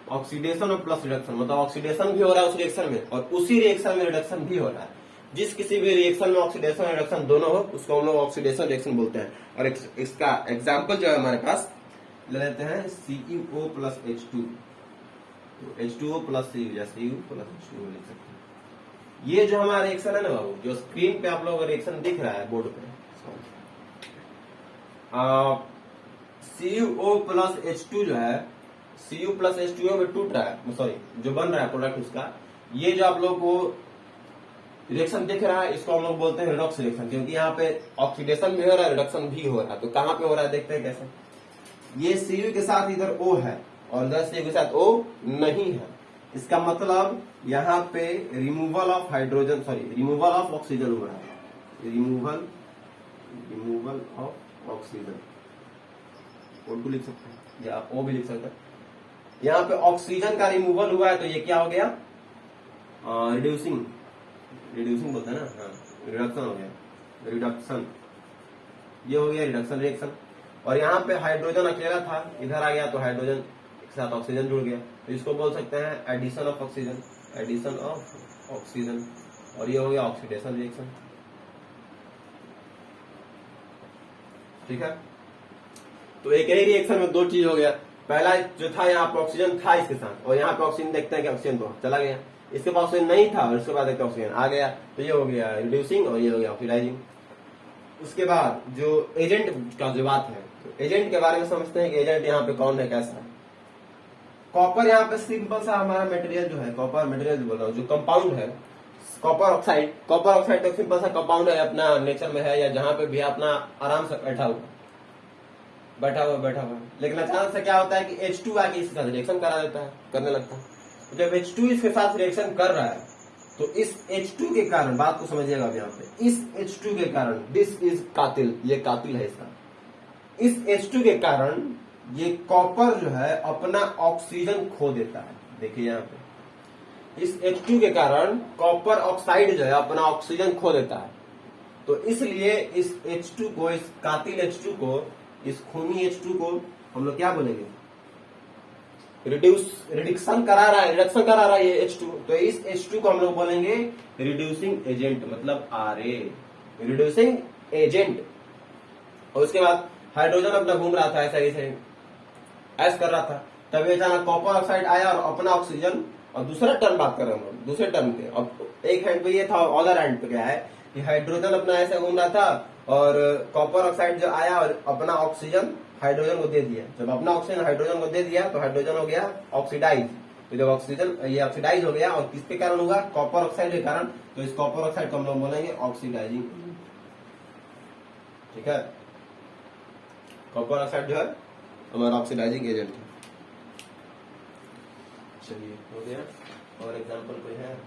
ऑक्सीडेशन और प्लस रिडक्शन, मतलब ऑक्सीडेशन भी हो रहा है उस रिएक्शन में और उसी रिएक्शन में रिडक्शन भी हो रहा है। जिस किसी भी रिएक्शन में ऑक्सीडेशन और रिडक्शन दोनों हो उसको हम लोग ऑक्सीडेशन रिएक्शन बोलते हैं। और इसका एग्जांपल जो है हमारे पास ले लेते हैं CuO प्लस H2। तो H2O प्लस Cu या Cu प्लस H2O लिख सकते हैं। ये जो हमारा रिएक्शन है ना बाबू, जो स्क्रीन पे आप लोगों का रिएक्शन दिख रहा है बोर्ड पे, CuO प्लस H2 जो है, Cu प्लस H2O में टूट रहा है, सॉरी जो बन रहा है प्रोडक्ट उसका, ये जो आप लोग को रिएक्शन दिख रहा है इसको हम लोग बोलते हैं रिडॉक्स रिएक्शन, क्योंकि यहाँ पे ऑक्सीडेशन भी हो रहा है, रिडक्शन भी हो रहा है। तो कहाँ पे हो रहा है देखते हैं कैसे। ये Cu के साथ इधर O है और इधर Cu के साथ O नहीं है, इसका मतलब यहाँ पे removal of hydrogen, sorry removal of oxygen हो रहा है, रिमूवल ऑफ ऑक्सीजन। O2 लिख सकते हैं या आप O भी लिख सकते हैं। यहाँ पे ऑक्सीजन का रिमूवल हुआ है तो ये क्या हो गया, रिड्यूसिंग बोलते हैं ना, हाँ रिडक्शन हो गया, रिडक्शन, ये हो गया रिडक्शन रिएक्शन। और यहाँ पे हाइड्रोजन अकेला था, इधर आ गया तो हाइड्रोजन के साथ ऑक्सीजन जुड़ गया, तो इसको बोल सकते हैं addition of oxygen, addition of oxygen. और ये हो गया ऑक्सीडेशन रिएक्शन। ठीक है, तो एक ही रिएक्शन में दो चीज हो गया। पहला जो था यहाँ पे ऑक्सीजन था इसके साथ, और यहाँ पे ऑक्सीजन देखते हैं कि ऑक्सीजन तो चला गया, इसके पास ऑक्सीजन नहीं था और इसके बाद एक ऑक्सीजन आ गया, तो ये हो गया रिड्यूसिंग और ये हो गया ऑक्सीडाइजिंग। उसके बाद जो एजेंट का जो बात है, तो एजेंट के बारे में समझते हैं कि एजेंट यहाँ पे कौन है, कैसा है। कॉपर यहाँ पे सिंपल सा हमारा मटेरियल जो है, कॉपर मटेरियल बोल रहा हूँ, जो कंपाउंड है कॉपर ऑक्साइड तो सिंपल सा कंपाउंड है, अपना नेचर में है या जहां पे भी अपना आराम से बैठा हुआ। लेकिन अचानक से क्या होता है कि H2 आके इसके साथ रिएक्शन करा देता है, करने लगता है। तो जब H2 इसके साथ रिएक्शन कर रहा है तो इस H2 के कारण, बात को समझिएगा अब यहाँ पे, इस H2 के कारण, दिस इज कातिल, ये कातिल है इसका। इस H2 के कारण ये कॉपर जो है अपना ऑक्सीजन खो देता है। देखिए यहाँ पे इस H2 के कारण कॉपर ऑक्साइड जो है अपना ऑक्सीजन खो देता है। तो इसलिए इस H2 को, इस कातिल H2 को, इस खूनी H2 को हम लोग क्या बोलेंगे, रिडक्शन करा रहा है ये H2, तो इस H2 को हम लोग बोलेंगे रिड्यूसिंग एजेंट, मतलब Ra, रिड्यूसिंग एजेंट। और उसके बाद हाइड्रोजन अपना घूम रहा था ऐसे ऐस कर रहा था, तभी अचानक कॉपर ऑक्साइड आया और अपना ऑक्सीजन, और दूसरा टर्म बात कर रहे हैं हम लोग, दूसरे टर्म के। अब एक हैंड पे ये था, अदर हैंड पे क्या है कि हाइड्रोजन अपना ऐसे घूम रहा था और कॉपर ऑक्साइड जो आया और अपना ऑक्सीजन हाइड्रोजन को दे दिया। जब अपना ऑक्सीजन हाइड्रोजन को दे दिया तो हाइड्रोजन हो गया ऑक्सीडाइज। तो जब ऑक्सीजन ये ऑक्सीडाइज हो गया, और किसके कारण होगा, कॉपर ऑक्साइड के कारण, तो इस कॉपर ऑक्साइड को हम लोग बोलेंगे ऑक्सीडाइजिंग। ठीक है, कॉपर ऑक्साइड जो है हमारा ऑक्सीडाइजिंग एजेंट है। चलिए हो गया, और एग्जांपल कोई है?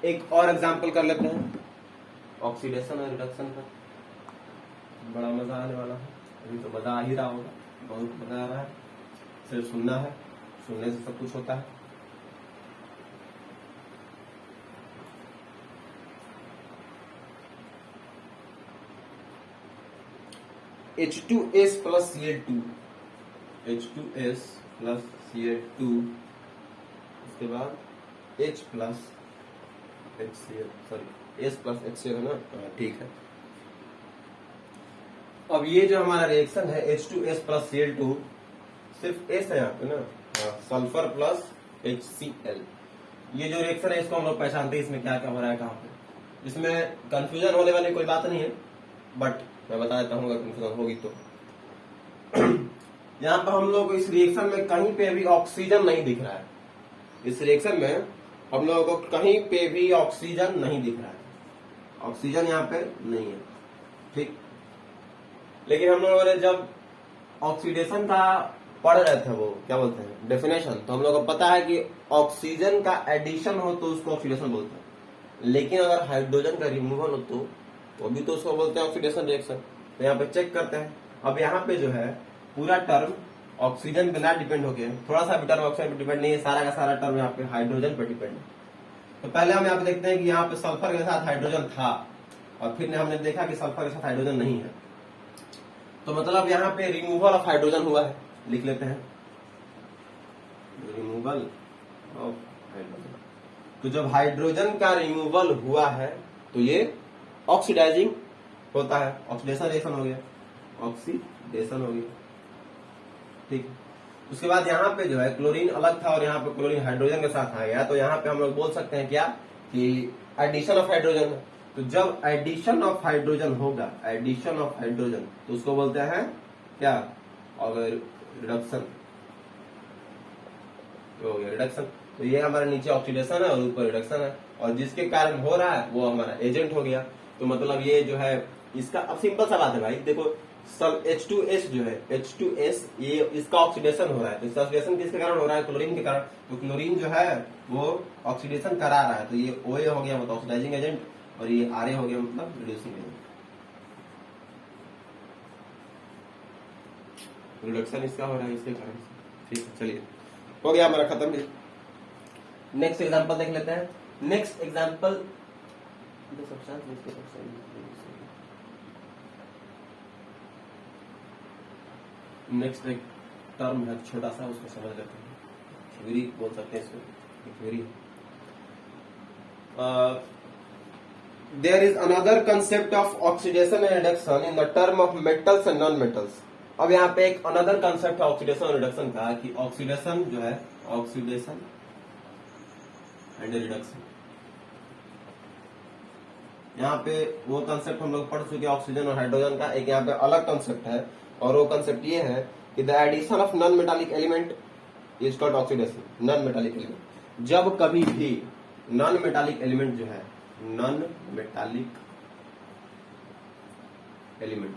एक और एग्जांपल कर लेते हैं ऑक्सीडेशन और रिडक्शन का, बड़ा मजा आने वाला है। अभी तो मजा आ ही रहा होगा, बहुत मजा आ रहा है, सिर्फ सुनना है, सुनने से सब कुछ होता है। H2S plus Cl2, H2S plus Cl2, उसके बाद H plus HCl, sorry S plus HCl है ना, ठीक है। अब ये जो हमारा रिएक्शन है H2S plus Cl2, सिर्फ S है यहाँ पे ना, सल्फर प्लस HCl। ये जो रिएक्शन है इसको हम लोग पहचानते हैं, इसमें क्या क्या हो रहा है, कहाँ पे। इसमें कंफ्यूजन होने वाली कोई बात नहीं है, बट मैं बता देता हूँ अगर कंफ्यूजन होगी तो। यहाँ पर हम लोग इस रिएक्शन में कहीं पे भी ऑक्सीजन नहीं दिख रहा है। इस रिएक्शन में हम लोगों को कहीं पे भी ऑक्सीजन नहीं दिख रहा है, ऑक्सीजन यहाँ पे नहीं है, ठीक। लेकिन हम लोगों ने जब ऑक्सीडेशन का पढ़ रहे थे, वो क्या बोलते हैं डेफिनेशन, तो हम लोगों को पता है कि ऑक्सीजन का एडिशन हो तो उसको ऑक्सीडेशन बोलते हैं, लेकिन अगर हाइड्रोजन का रिमूवल हो तो भी तो उसको बोलते हैं ऑक्सीडेशन रिएक्शन। तो यहाँ पे चेक करते हैं। अब यहाँ पे जो है पूरा टर्म ऑक्सीजन पे ना डिपेंड हो गया, थोड़ा सा भी टर्म ऑक्सीजन पे डिपेंड नहीं है, सारा का सारा टर्म यहाँ पे हाइड्रोजन पे डिपेंड है। तो पहले हम यहाँ पे देखते हैं कि यहाँ पे सल्फर के साथ हाइड्रोजन था, और फिर हमने देखा कि सल्फर के साथ हाइड्रोजन नहीं है, तो मतलब यहाँ पे रिमूवल ऑफ हाइड्रोजन हुआ है। लिख लेते हैं रिमूवल ऑफ हाइड्रोजन। तो जब हाइड्रोजन का रिमूवल हुआ है तो ये ऑक्सीडाइजिंग होता है, ऑक्सीडेशन रिएक्शन हो गया, ऑक्सीडेशन हो गया, ठीक। उसके बाद यहाँ पे जो है क्लोरीन अलग था और यहाँ पे क्लोरीन हाइड्रोजन के साथ आ गया, तो यहाँ पे हम लोग बोल सकते हैं क्या कि एडिशन ऑफ हाइड्रोजन है। तो जब एडिशन ऑफ हाइड्रोजन होगा, एडिशन ऑफ हाइड्रोजन, तो उसको बोलते हैं क्या, अगर रिडक्शन हो गया, रिडक्शन। तो ये हमारे नीचे ऑक्सीडेशन है और ऊपर रिडक्शन है, और जिसके कारण हो रहा है वो हमारा एजेंट हो गया। तो मतलब ये जो है इसका, अब सिंपल सा बात है भाई, देखो H2S जो है, H2S ये इसका ऑक्सीडेशन हो रहा है, तो इसका ऑक्सीडेशन किसके कारण हो रहा है, क्लोरीन के कारण। तो क्लोरीन जो है वो ऑक्सीडेशन करा रहा है, तो ये OA हो गया मतलब ऑक्सीडाइजिंग एजेंट, और ये Ra हो गया मतलब रिड्यूसिंग एजेंट। रिडक्शन इसका हो रहा है इसके कारण, ठीक है। चलिए हो गया हमारा खत्म भी। नेक्स्ट एग्जांपल देख लेते हैं। नेक्स्ट एग्जांपल, नेक्स्ट एक टर्म है छोटा सा, उसको समझ लेते हैं, थ्योरी बोल सकते हैं इसको, theory. There is another concept of oxidation and reduction in the term of metals and non metals. अब यहाँ पे एक अनदर कंसेप्ट है ऑक्सीडेशन और रिडक्शन का, कि ऑक्सीडेशन जो है, ऑक्सीडेशन एंड रिडक्शन, यहाँ पे वो कंसेप्ट हम लोग पढ़ चुके हैं ऑक्सीजन और हाइड्रोजन का। एक यहाँ पे अलग कंसेप्ट है, और वो कंसेप्ट ये है कि the addition of non metallic element is called oxidation. Non metallic element, जब कभी भी नॉन मेटालिक एलिमेंट जो है, नॉन मेटालिक एलिमेंट,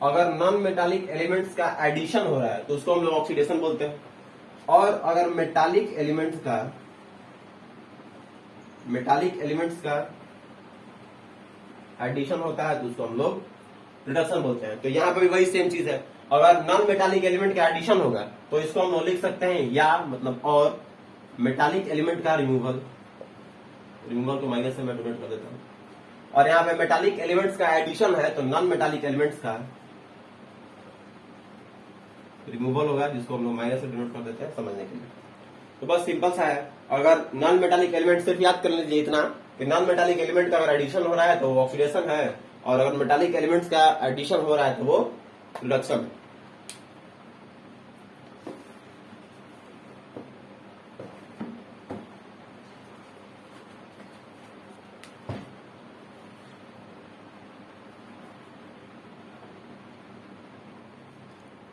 अगर नॉन मेटालिक एलिमेंट्स का एडिशन हो रहा है तो उसको हम लोग ऑक्सीडेशन बोलते हैं, और अगर मेटालिक एलिमेंट्स का एडिशन होता है तो उसको हम लोग रिडक्शन बोलते हैं। तो यहाँ पे भी वही सेम चीज है, अगर नॉन मेटालिक एलिमेंट का एडिशन होगा तो इसको हम लोग लिख सकते हैं या मतलब, और मेटालिक एलिमेंट का रिमूवल को माइनस से मैं डोनेट कर देता हूँ, और यहाँ पे मेटालिक एलिमेंट्स का एडिशन है तो नॉन मेटालिक एलिमेंट्स का रिमूवल होगा, जिसको हम लोग माइनस से डिनोट कर देते हैं समझने के लिए। तो बस सिंपल सा है। अगर नॉन मेटालिक एलिमेंट सिर्फ याद कर लीजिए इतना कि नॉन मेटालिक एलिमेंट का अगर एडिशन हो रहा है तो वो ऑक्सीडेशन है, और अगर मेटालिक एलिमेंट्स का एडिशन हो रहा है तो वो रिडक्शन है।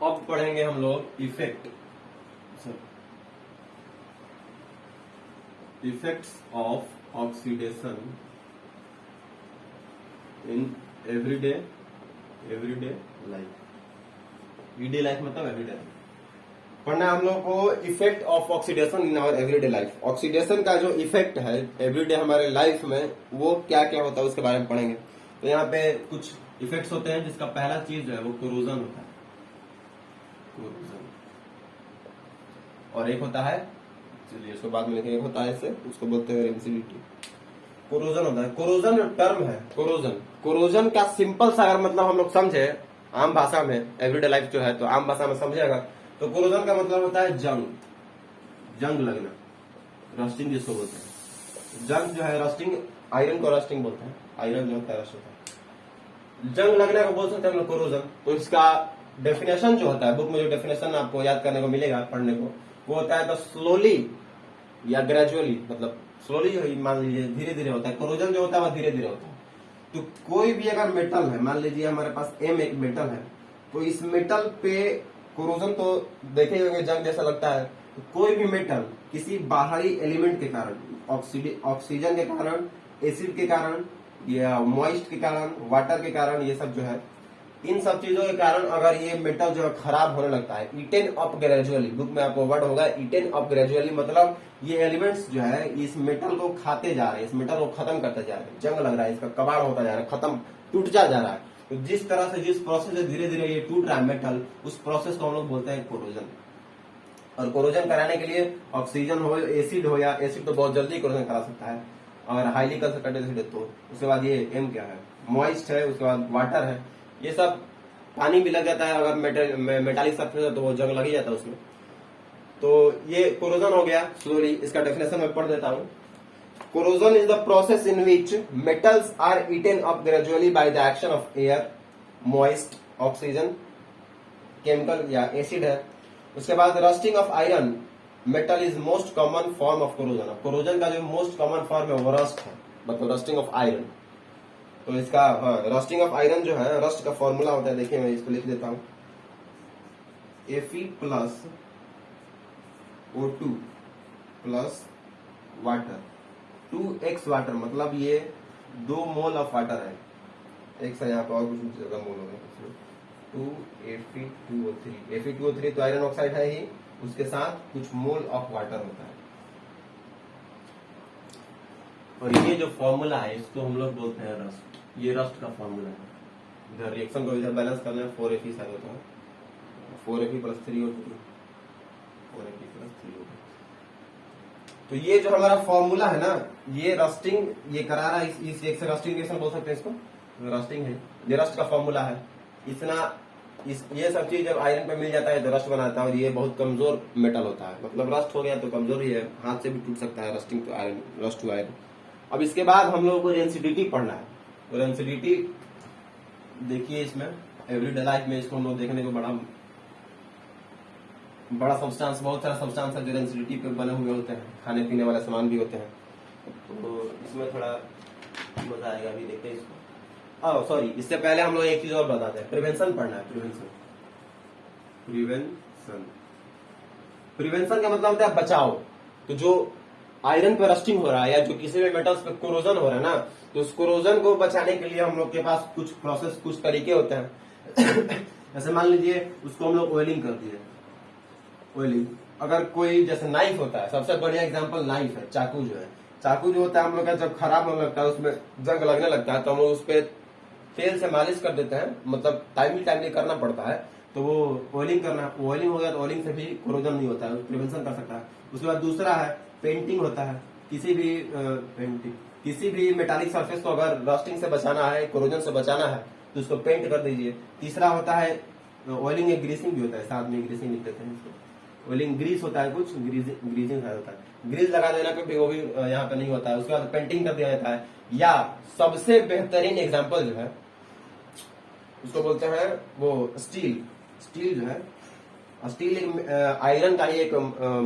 अब पढ़ेंगे हम लोग effects of oxidation in everyday life. Everyday life मतलब एवरीडे लाइफ पढ़ना है हम लोग को। Effect of oxidation in our everyday life. Oxidation का जो इफेक्ट है एवरीडे हमारे लाइफ में वो क्या क्या होता है उसके बारे में पढ़ेंगे। तो यहाँ पे कुछ इफेक्ट्स होते हैं, जिसका पहला चीज जो है वो कोरोजन होता है। कोरोजन और एक होता है, चलिए इसको बाद में लिखेंगे, एक होता है इससे, उसको बोलते हैं रेंसिडिटी। कोरोजन होता है। कोरोजन जो टर्म है, कोरोजन का सिंपल सा अगर मतलब हम लोग समझे आम भाषा में, एवरीडे लाइफ जो है तो आम भाषा में समझेगा तो कोरोजन का मतलब होता है जंग लगना, रस्टिंग जिसको बोलते हैं। जंग जो है रस्टिंग, आयरन को रस्टिंग बोलते हैं, आयरन जो होता है रस्ट होता है। जंग लगने को बोल सकते हैं हम लोग कोरोजन। तो इसका डेफिनेशन जो होता है, बुक में जो डेफिनेशन आपको याद करने को मिलेगा पढ़ने को, वो होता है द स्लोली या ग्रेजुअली, मतलब स्लोली जो मान लीजिए धीरे धीरे होता है। कोरोजन जो होता है वह धीरे धीरे होता है। तो कोई भी अगर मेटल है, मान लीजिए हमारे पास एम एक मेटल है, तो इस मेटल पे कोरोजन तो देखे होंगे जंग जैसा लगता है। तो कोई भी मेटल किसी बाहरी एलिमेंट के कारण, ऑक्सीजन के कारण, एसिड के कारण या मॉइस्ट के कारण, वाटर के कारण, ये सब जो है, इन सब चीजों के कारण अगर ये मेटल जो है खराब होने लगता है, ईटेन अप ग्रेजुअली, बुक में आपको वर्ड होगा ईटेन अप ग्रेजुअली, मतलब ये एलिमेंट्स जो है इस मेटल को खाते जा रहे हैं, इस मेटल को खत्म करते जा रहे हैं, जंग लग रहा है, इसका कबाड़ होता जा रहा है, खत्म टूट जा रहा है। तो जिस तरह से, जिस प्रोसेस से धीरे धीरे ये टूट रहा है मेटल, उस प्रोसेस को हम लोग बोलते हैं कोरोजन। और कोरोजन कराने के लिए ऑक्सीजन हो, एसिड हो, या एसिड तो बहुत जल्दी कोरोजन करा सकता है, अगर हाईली कंसंट्रेटेड एसिड है तो। उसके बाद ये एम क्या है, मॉइस्ट है, उसके बाद वाटर है, ये सब, पानी भी लग जाता है अगर मेटालिक सरफेस है तो वो जंग लग ही जाता है उसमें। तो ये कोरोजन हो गया स्लोली। इसका डेफिनेशन मैं पढ़ देता हूँ। Corrosion is the process in which metals are eaten up gradually by the action of air, moist, oxygen, chemical या एसिड है। उसके बाद rusting of iron, metal is most common form of corrosion. Corrosion का जो most common form है वो rust है, मतलब रस्टिंग ऑफ आयरन। तो इसका रस्टिंग ऑफ आयरन जो है, रस्ट का फॉर्मूला होता है, देखिए मैं इसको लिख देता हूं, Fe plus O2 plus water, 2x water, मतलब ये 2 मोल ऑफ वाटर है। एक से यहाँ पर और कुछ ज्यादा मोल हो गया, 2Fe2O3। Fe2O3 तो आयरन ऑक्साइड है ही, उसके साथ कुछ मोल ऑफ वाटर होता है। और ये जो फॉर्मूला है इसको हम लोग बोलते हैं रस्ट। ये रस्ट का फॉर्मूला है। इधर रिएक्शन को इधर बैलेंस करना है, 4Fe साइड होता है, 4Fe plus 3O2, 4Fe plus 3O2। तो ये जो हमारा फॉर्मूला है ना, ये रस्टिंग ये करा रहा है, इस एक से रस्टिंग रिएक्शन बोल सकते हैं इसको, रस्टिंग है, ये रस्ट का फॉर्मूला है। इतना ये सब चीज जब आयरन पे मिल जाता है तो रस्ट बनाता है, और ये बहुत कमजोर मेटल होता है, मतलब रस्ट हो गया तो कमजोर ही है, हाथ से भी टूट सकता है, rusting to iron, rust to iron. अब इसके बाद हम लोगों को रेंसिडिटी पढ़ना है। तो रेंसिडिटी देखिए, इसमें एवरीडे लाइफ में इसको हम लोग देखने को बड़ा सब्सटेंस, बहुत सारा सब्सटेंस है जो रेंसिडिटी पे बने हुए होते हैं, खाने पीने वाले सामान भी होते हैं। तो इसमें थोड़ा मजा आएगा, अभी देखते हैं इसको। सॉरी, इससे पहले हम लोग एक चीज और बताते हैं, प्रिवेंशन पढ़ना है। प्रिवेंशन का मतलब होता है बचाव। तो जो आयरन पे रस्टिंग हो रहा है या जो किसी भी मेटल्स पे कोरोजन हो रहा है ना, तो उस कोरोजन को बचाने के लिए हम लोग के पास कुछ प्रोसेस, कुछ तरीके होते हैं। जैसे मान लीजिए उसको हम लोग ऑयलिंग कर दिए, ऑयलिंग। अगर कोई जैसे नाइफ होता है, सबसे बढ़िया एग्जांपल नाइफ है, चाकू जो है, चाकू जो होता है हम लोग का जब खराब होने लगता है, उसमें जंग लगने लगता है, तो हम लोग उस पर तेल से मालिश कर देते हैं, मतलब टाइमली करना पड़ता है। तो वो ऑयलिंग करना, ऑयलिंग हो गया तो ऑयलिंग से भी कोरोजन नहीं होता है, प्रिवेंशन कर सकता है। उसके बाद दूसरा है पेंटिंग होता है, किसी भी मेटालिक सरफेस को अगर रस्टिंग से बचाना है, कोरोजन से बचाना है, तो उसको पेंट कर दीजिए। तीसरा होता है ऑयलिंग या ग्रीसिंग भी होता है, साथ में ग्रीसिंग लिख देते हैं इसको। ऑयलिंग ग्रीस होता है कुछ, ग्रीसिंग शायद होता है। ग्रीस लगा देना पे भी वो भी यहाँ पे नहीं होता है। उसके बाद पेंटिंग कर दिया जाता है, या सबसे बेहतरीन एग्जाम्पल जो है उसको बोलते हैं वो स्टील। स्टील जो है, स्टील एक आयरन का ही एक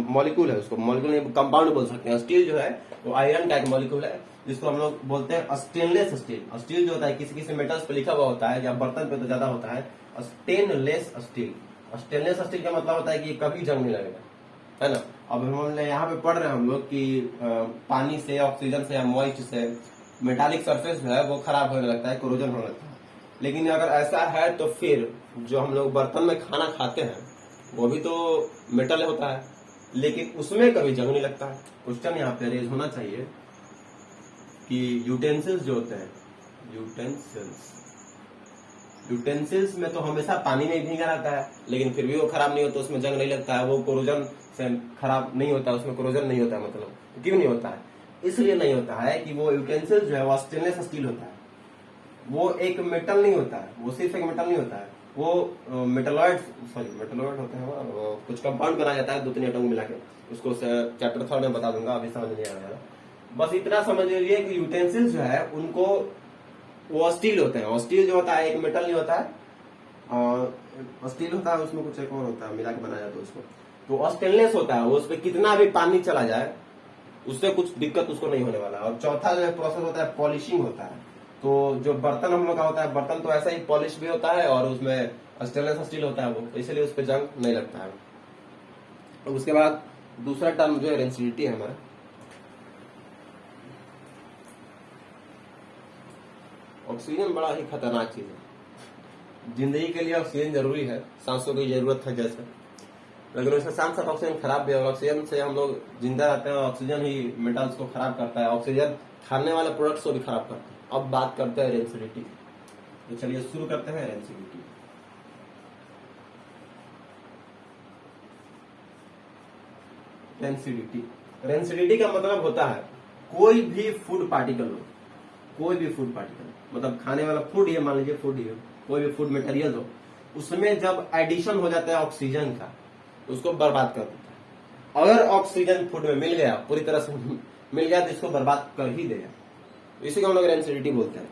मॉलिक्यूल है, उसको मॉलिक्यूल नहीं कंपाउंड बोल सकते हैं। स्टील जो है वो आयरन का एक मॉलिक्यूल है, जिसको हम लोग बोलते हैं स्टेनलेस स्टील। स्टील जो होता है किसी किसी मेटल्स पे लिखा हुआ होता है, या बर्तन पे तो ज्यादा होता है स्टेनलेस स्टील। स्टेनलेस स्टील का मतलब होता है कि कभी जंग नहीं लगेगा, है ना। अब हम यहाँ पे पढ़ रहे हैं हम लोग कि पानी से, ऑक्सीजन से या मॉइस्ट से मेटालिक सरफेस जो है वो खराब होने लगता है, कोरोजन होने लगता है। लेकिन अगर ऐसा है तो फिर जो हम लोग बर्तन में खाना खाते हैं वो भी तो मेटल होता है, लेकिन उसमें कभी जंग नहीं लगता है। क्वेश्चन यहाँ पे रेज होना चाहिए कि यूटेंसिल्स जो होते हैं, यूटेंसिल्स में तो हमेशा पानी में भीगा रहता है, लेकिन फिर भी वो खराब नहीं होता, उसमें जंग नहीं लगता है, वो कोरोजन से खराब नहीं होता, उसमें कोरोजन नहीं होता है। मतलब क्यों नहीं होता है? इसलिए नहीं होता है कि वो यूटेंसिल्स जो है वो स्टेनलेस स्टील होता है, वो एक मेटल नहीं होता है, वो सिर्फ एक मेटल नहीं होता है, वो मेटलॉइड होते हैं। वो कुछ कंपाउंड बनाया जाता है 2-3 एटम मिला के, उसको चैप्टर 3 में बता दूंगा, अभी समझ नहीं आ रहा। बस इतना समझ लीजिए कि यूटेंसिल्स जो है उनको वो स्टील होते हैं, और स्टील जो होता है एक मेटल नहीं होता है, और स्टील होता है उसमें कुछ एक और होता है मिला के बनाया जाता है उसको, तो स्टेनलेस होता है। उस पर कितना भी पानी चला जाए उससे कुछ दिक्कत उसको नहीं होने वाला। और चौथा जो प्रोसेस होता है पॉलिशिंग होता है। तो जो बर्तन हम लोग का होता है, बर्तन तो ऐसा ही पॉलिश भी होता है, और उसमें स्टेनलेस स्टील होता है वो, तो इसलिए उस पर जंग नहीं लगता है। तो उसके बाद दूसरा टर्म जो है रेंसिडिटी है हमारा। ऑक्सीजन बड़ा ही खतरनाक चीज है, जिंदगी के लिए ऑक्सीजन जरूरी है, सांसों की जरूरत है जैसे, लेकिन उसके साथ साथ ऑक्सीजन खराब भी है। ऑक्सीजन से हम लोग जिंदा रहते हैं, ऑक्सीजन ही मेटल्स को खराब करता है, ऑक्सीजन खाने वाले प्रोडक्ट्स को भी खराब करता है। अब बात करते हैं रेंसिडिटी, तो चलिए शुरू करते हैं रेंसिडिटी। रेंसिडिटी का मतलब होता है कोई भी फूड पार्टिकल हो, कोई भी फूड पार्टिकल मतलब खाने वाला फूड, ये मान लीजिए फूड ही हो, कोई भी फूड मटेरियल हो, उसमें जब एडिशन हो जाता है ऑक्सीजन का तो उसको बर्बाद कर देता है। अगर ऑक्सीजन फूड में मिल गया, पूरी तरह से मिल गया, तो इसको बर्बाद कर ही देगा, इसी को हम लोग रेंसिडिटी बोलते हैं।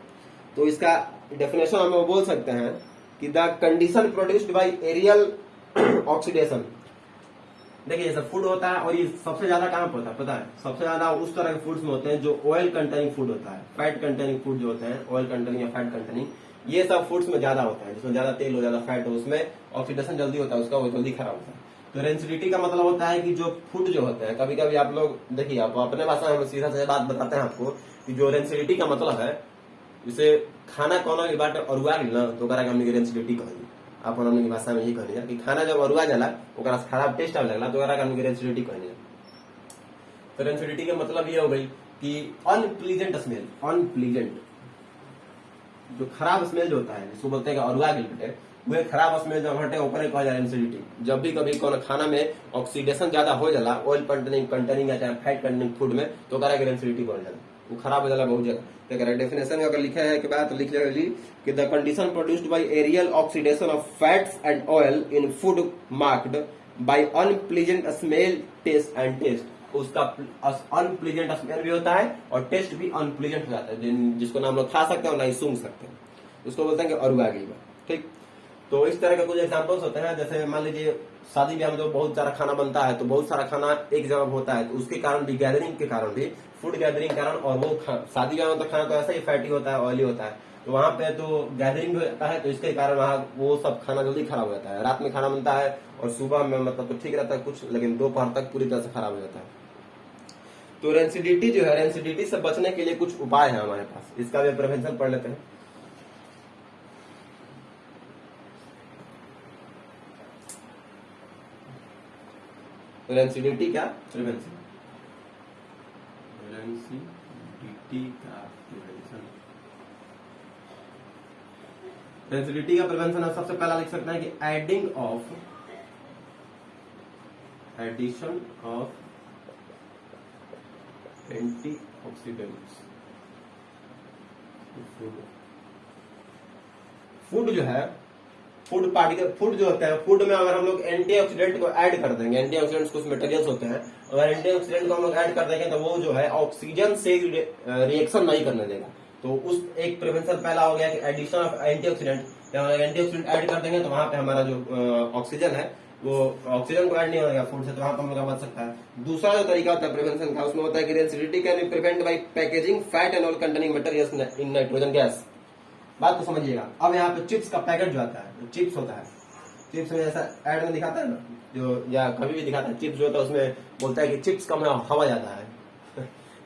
तो इसका डेफिनेशन हम लोग बोल सकते हैं कि the condition produced by aerial oxidation. देखिए जैसे फूड होता है, और ये सबसे ज्यादा कहाँ पर होता है पता है? सबसे ज्यादा उस तरह के फूड्स में होते हैं जो ऑयल कंटेनिंग फूड होता है, फैट कंटेनिंग फूड जो होते हैं, ऑयल कंटेनिंग या फैट कंटेनिंग, ये सब फूड्स में ज्यादा होता है, जिसमें ज्यादा तेल हो, ज्यादा फैट हो, उसमें ऑक्सीडेशन जल्दी होता है उसका, वो जल्दी खराब होता है। तो रेंसिडिटी का मतलब होता है कि जो फूड जो होते हैं, कभी कभी आप लोग देखिए, आप अपने भाषा में सीधा सीधा बात बताते हैं आपको कि जो रेंसिडिटी का मतलब है, जैसे खाना कोनो भी बाटे अरुआ गेल ना, तो ओकरा के हमनी रेंसिडिटी कहली। आप हमनी की भाषा में यही कहली कि खाना जब अरुआ जाला, ओकरा से खराब टेस्ट आवे लगला, तो ओकरा के हमनी रेंसिडिटी कहली। तो रेंसिडिटी का मतलब ये हो गई कि अनप्लीजेंट स्मेल, अनप्लीजेंट जो खराब स्मेल जो होता है, जिसको बोलते हैं कि अरुआ गेल बेटे, वह खराब स्मेल जब हटे ओकरे कहा जाए रेंसिडिटी। जब भी कभी कोनो खाना में ऑक्सीडेशन ज्यादा हो जाला, ऑयल कंटेनिंग या चाहे फैट कंटेनिंग फूड में, तो ओकरा के रेंसिडिटी बढ़ जाला, वो खराब हो जाला बहुत जगह। डेफिनेशन अगर लिखे है के बाद तो लिख ली कि the condition produced by aerial oxidation of fats and oil in food marked by unpleasant smell, taste and taste. उसका अनप्लीजेंट स्मेल भी होता है और टेस्ट भी अनप्लीजेंट हो जाता है, जिसको ना हम लोग खा सकते हैं और ना ही सूंघ सकते हैं, उसको बोलते हैं कि अरुआ गेल। ठीक, तो इस तरह के कुछ एग्जांपल्स होते हैं। जैसे मान लीजिए शादी ब्याह में जो बहुत सारा खाना बनता है, तो बहुत सारा खाना एक जगह होता है, तो उसके कारण भी, गैदरिंग के कारण भी, फूड गैदरिंग के कारण, और वो शादी ब्याह में तो खाना तो ऐसा ही फैटी होता है, ऑयली होता है, तो वहां पे तो गैदरिंग भी होता है, तो इसके कारण वहां वो सब खाना जल्दी खराब हो जाता है। रात में खाना बनता है और सुबह में मतलब तो ठीक रहता है कुछ, लेकिन दोपहर तक पूरी तरह से खराब हो जाता है। तो रेंसिडिटी जो है, रेंसिडिटी से बचने के लिए कुछ उपाय है हमारे पास, इसका भी प्रिवेंशन पढ़ लेते हैं। रेंसिडिटी का प्रिवेंशन, रेंसिडिटी का प्रिवेंशन, रेंसिडिटी का प्रिवेंशन हम सबसे पहला लिख सकते हैं कि एडिशन ऑफ एंटीऑक्सीडेंट्स। फूड जो है फूड पार्टिकल, फूड जो होता है, फूड में अगर हम लोग एंटीऑक्सीडेंट को ऐड कर देंगे, एंटीऑक्सीडेंट्स कुछ मटेरियल्स होते हैं, अगर एंटीऑक्सीडेंट को हम लोग ऐड कर देंगे तो वो जो है ऑक्सीजन से रिएक्शन नहीं करने देगा। तो उस एक प्रिवेंशन पहला हो गया कि addition of antioxidant, antioxidant add कर देंगे तो वहां पे हमारा जो ऑक्सीजन है वो ऑक्सीजन को ऐड नहीं होगा फूड से, तो वहां पर हम लोग बच सकता है। दूसरा जो तरीका होता है प्रिवेंशन का, उसमें होता है कि rancidity can be prevent by packaging fat and all containing materials in nitrogen gas. बात तो समझिएगा। अब यहाँ पे चिप्स का पैकेट जो आता है, चिप्स होता है, चिप्स में जैसा एड में दिखाता है ना, जो या कभी भी दिखाता है, चिप्स जो होता है उसमें बोलता है कि चिप्स कम है हवा ज्यादा है।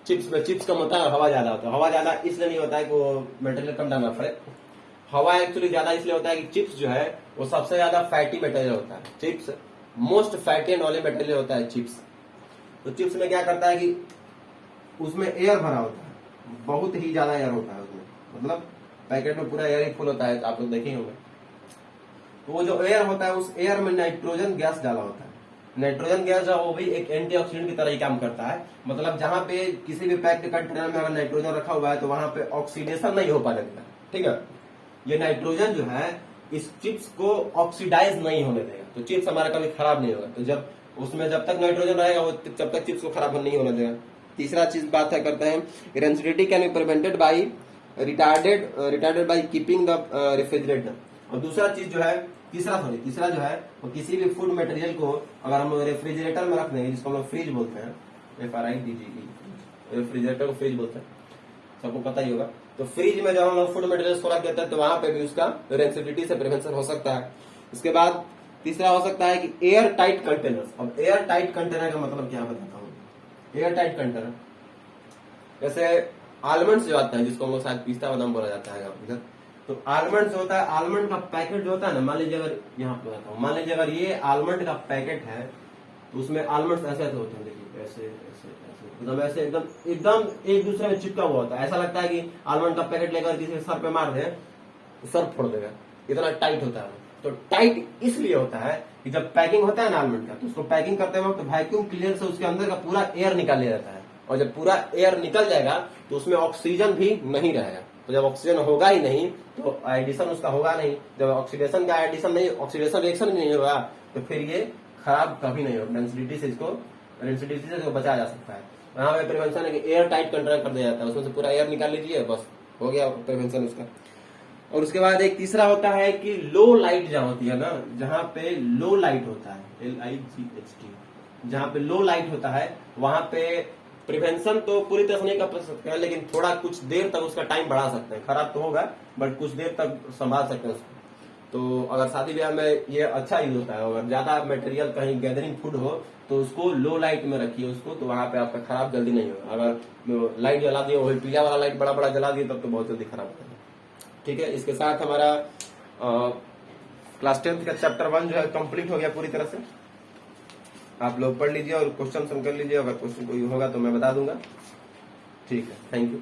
चिप्स में चिप्स कम होता है हवा ज्यादा होता है। हवा ज्यादा इसलिए नहीं होता है कि वो मटेरियल कम डालना पड़े, हवा एक्चुअली ज्यादा इसलिए होता है कि चिप्स जो है वो सबसे ज्यादा फैटी मटेरियल होता है। Chips most fatty and oily material होता है चिप्स। तो चिप्स में क्या करता है कि उसमें एयर भरा होता है, बहुत ही ज्यादा एयर होता है उसमें, मतलब पैकेट में पूरा एयर ही फुल होता है, आप लोग देखे होंगे। तो वो जो एयर होता है उस एयर में नाइट्रोजन गैस डाला होता है। नाइट्रोजन गैस जो वो भी एक एंटीऑक्सीडेंट की तरह ही काम करता है। मतलब जहां पे किसी भी पैक्ड कंटेनर में अगर नाइट्रोजन रखा हुआ है तो वहां पे ऑक्सीडेशन नहीं हो पाने देगा, ठीक है। ये नाइट्रोजन जो है इस चिप्स को ऑक्सीडाइज नहीं होने देगा, तो चिप्स हमारा कभी खराब नहीं होगा। तो जब उसमें जब तक नाइट्रोजन रहेगा वो जब तक चिप्स को खराब नहीं होने देगा। तीसरा चीज बात है करते हैं, rancidity can be prevented by retarded by keeping the refrigerator. और दूसरा चीज जो है, तीसरा जो है वो किसी भी फूड मटेरियल को अगर हम रेफ्रिजरेटर में रख देंगे, जिसको हम लोग फ्रिज बोलते हैं, FRIDGE, रेफ्रिजरेटर को फ्रिज बोलते हैं, सबको पता ही होगा। तो फ्रिज में जब हम लोग फूड मटेरियल्स को रख देते हैं तो वहां पे भी उसका रेंसिडिटी से प्रिवेंशन हो सकता है। इसके बाद तीसरा हो सकता है कि एयर टाइट कंटेनर्स। अब एयर टाइट कंटेनर का मतलब क्या बताता हूँ। एयर टाइट कंटेनर जैसे आलमंड्स जो आता है, जिसको हम लोग शायद पिस्ता बादाम बोला जाता है इधर, तो आलमंड जो होता है, आलमंड का पैकेट जो होता है ना, मान लीजिए अगर यहाँ पे बताता हूँ, मान लीजिए अगर ये आलमंड का पैकेट है तो उसमें आलमंड्स ऐसे ऐसे होते हैं, देखिए ऐसे ऐसे ऐसे, मतलब ऐसे एकदम एकदम एक दूसरे में चिपका हुआ होता है। ऐसा लगता है कि आलमंड का पैकेट लेकर किसी के सर पे मार दे, सर फोड़ देगा, इतना टाइट होता है। तो टाइट इसलिए होता है कि जब पैकिंग होता है ना आलमंड का, तो उसको पैकिंग करते वक्त वैक्यूम क्लीनर से उसके अंदर का पूरा एयर निकाल लिया जाता है, और जब पूरा एयर निकल जाएगा तो उसमें ऑक्सीजन भी नहीं रहेगा। तो जब ऑक्सीजन होगा ही नहीं तो एडिशन उसका होगा नहीं। जब ऑक्सीडेशन का एडिशन नहीं, ऑक्सीडेशन रिएक्शन नहीं होगा तो फिर ये खराब कभी नहीं होगा। रेंसिडिटी से इसको बचाया जा सकता है। यहाँ पे प्रिवेंशन है कि एयर टाइट कंटेनर कर दिया जाता है, उसमें से पूरा एयर निकाल लीजिए, बस हो गया प्रिवेंशन उसका। और उसके बाद एक तीसरा होता है कि लो लाइट जहाँ होती है ना, जहाँ पे लो लाइट होता है, LIGHT, जहाँ पे लो लाइट होता है वहां पे प्रिवेंशन तो पूरी तरह से नहीं कर सकते हैं, लेकिन थोड़ा कुछ देर तक उसका टाइम बढ़ा सकते हैं। खराब तो होगा बट कुछ देर तक संभाल सकते हैं उसको। तो अगर शादी ब्याह में ये अच्छा यूज होता है। अगर ज्यादा मटेरियल कहीं गैदरिंग फूड हो तो उसको लो लाइट में रखिए उसको, तो वहां पे आपका खराब जल्दी नहीं होगा। अगर लाइट जला दिए, वही पीला वाला लाइट बड़ा बड़ा जला दिए, तब तो बहुत जल्दी खराब होगा। ठीक है, इसके साथ हमारा क्लास 10th का चैप्टर 1 जो है कंप्लीट हो गया पूरी तरह से। आप लोग पढ़ लीजिए और क्वेश्चन कर लीजिए, अगर क्वेश्चन कोई होगा तो मैं बता दूंगा। ठीक है, थैंक यू।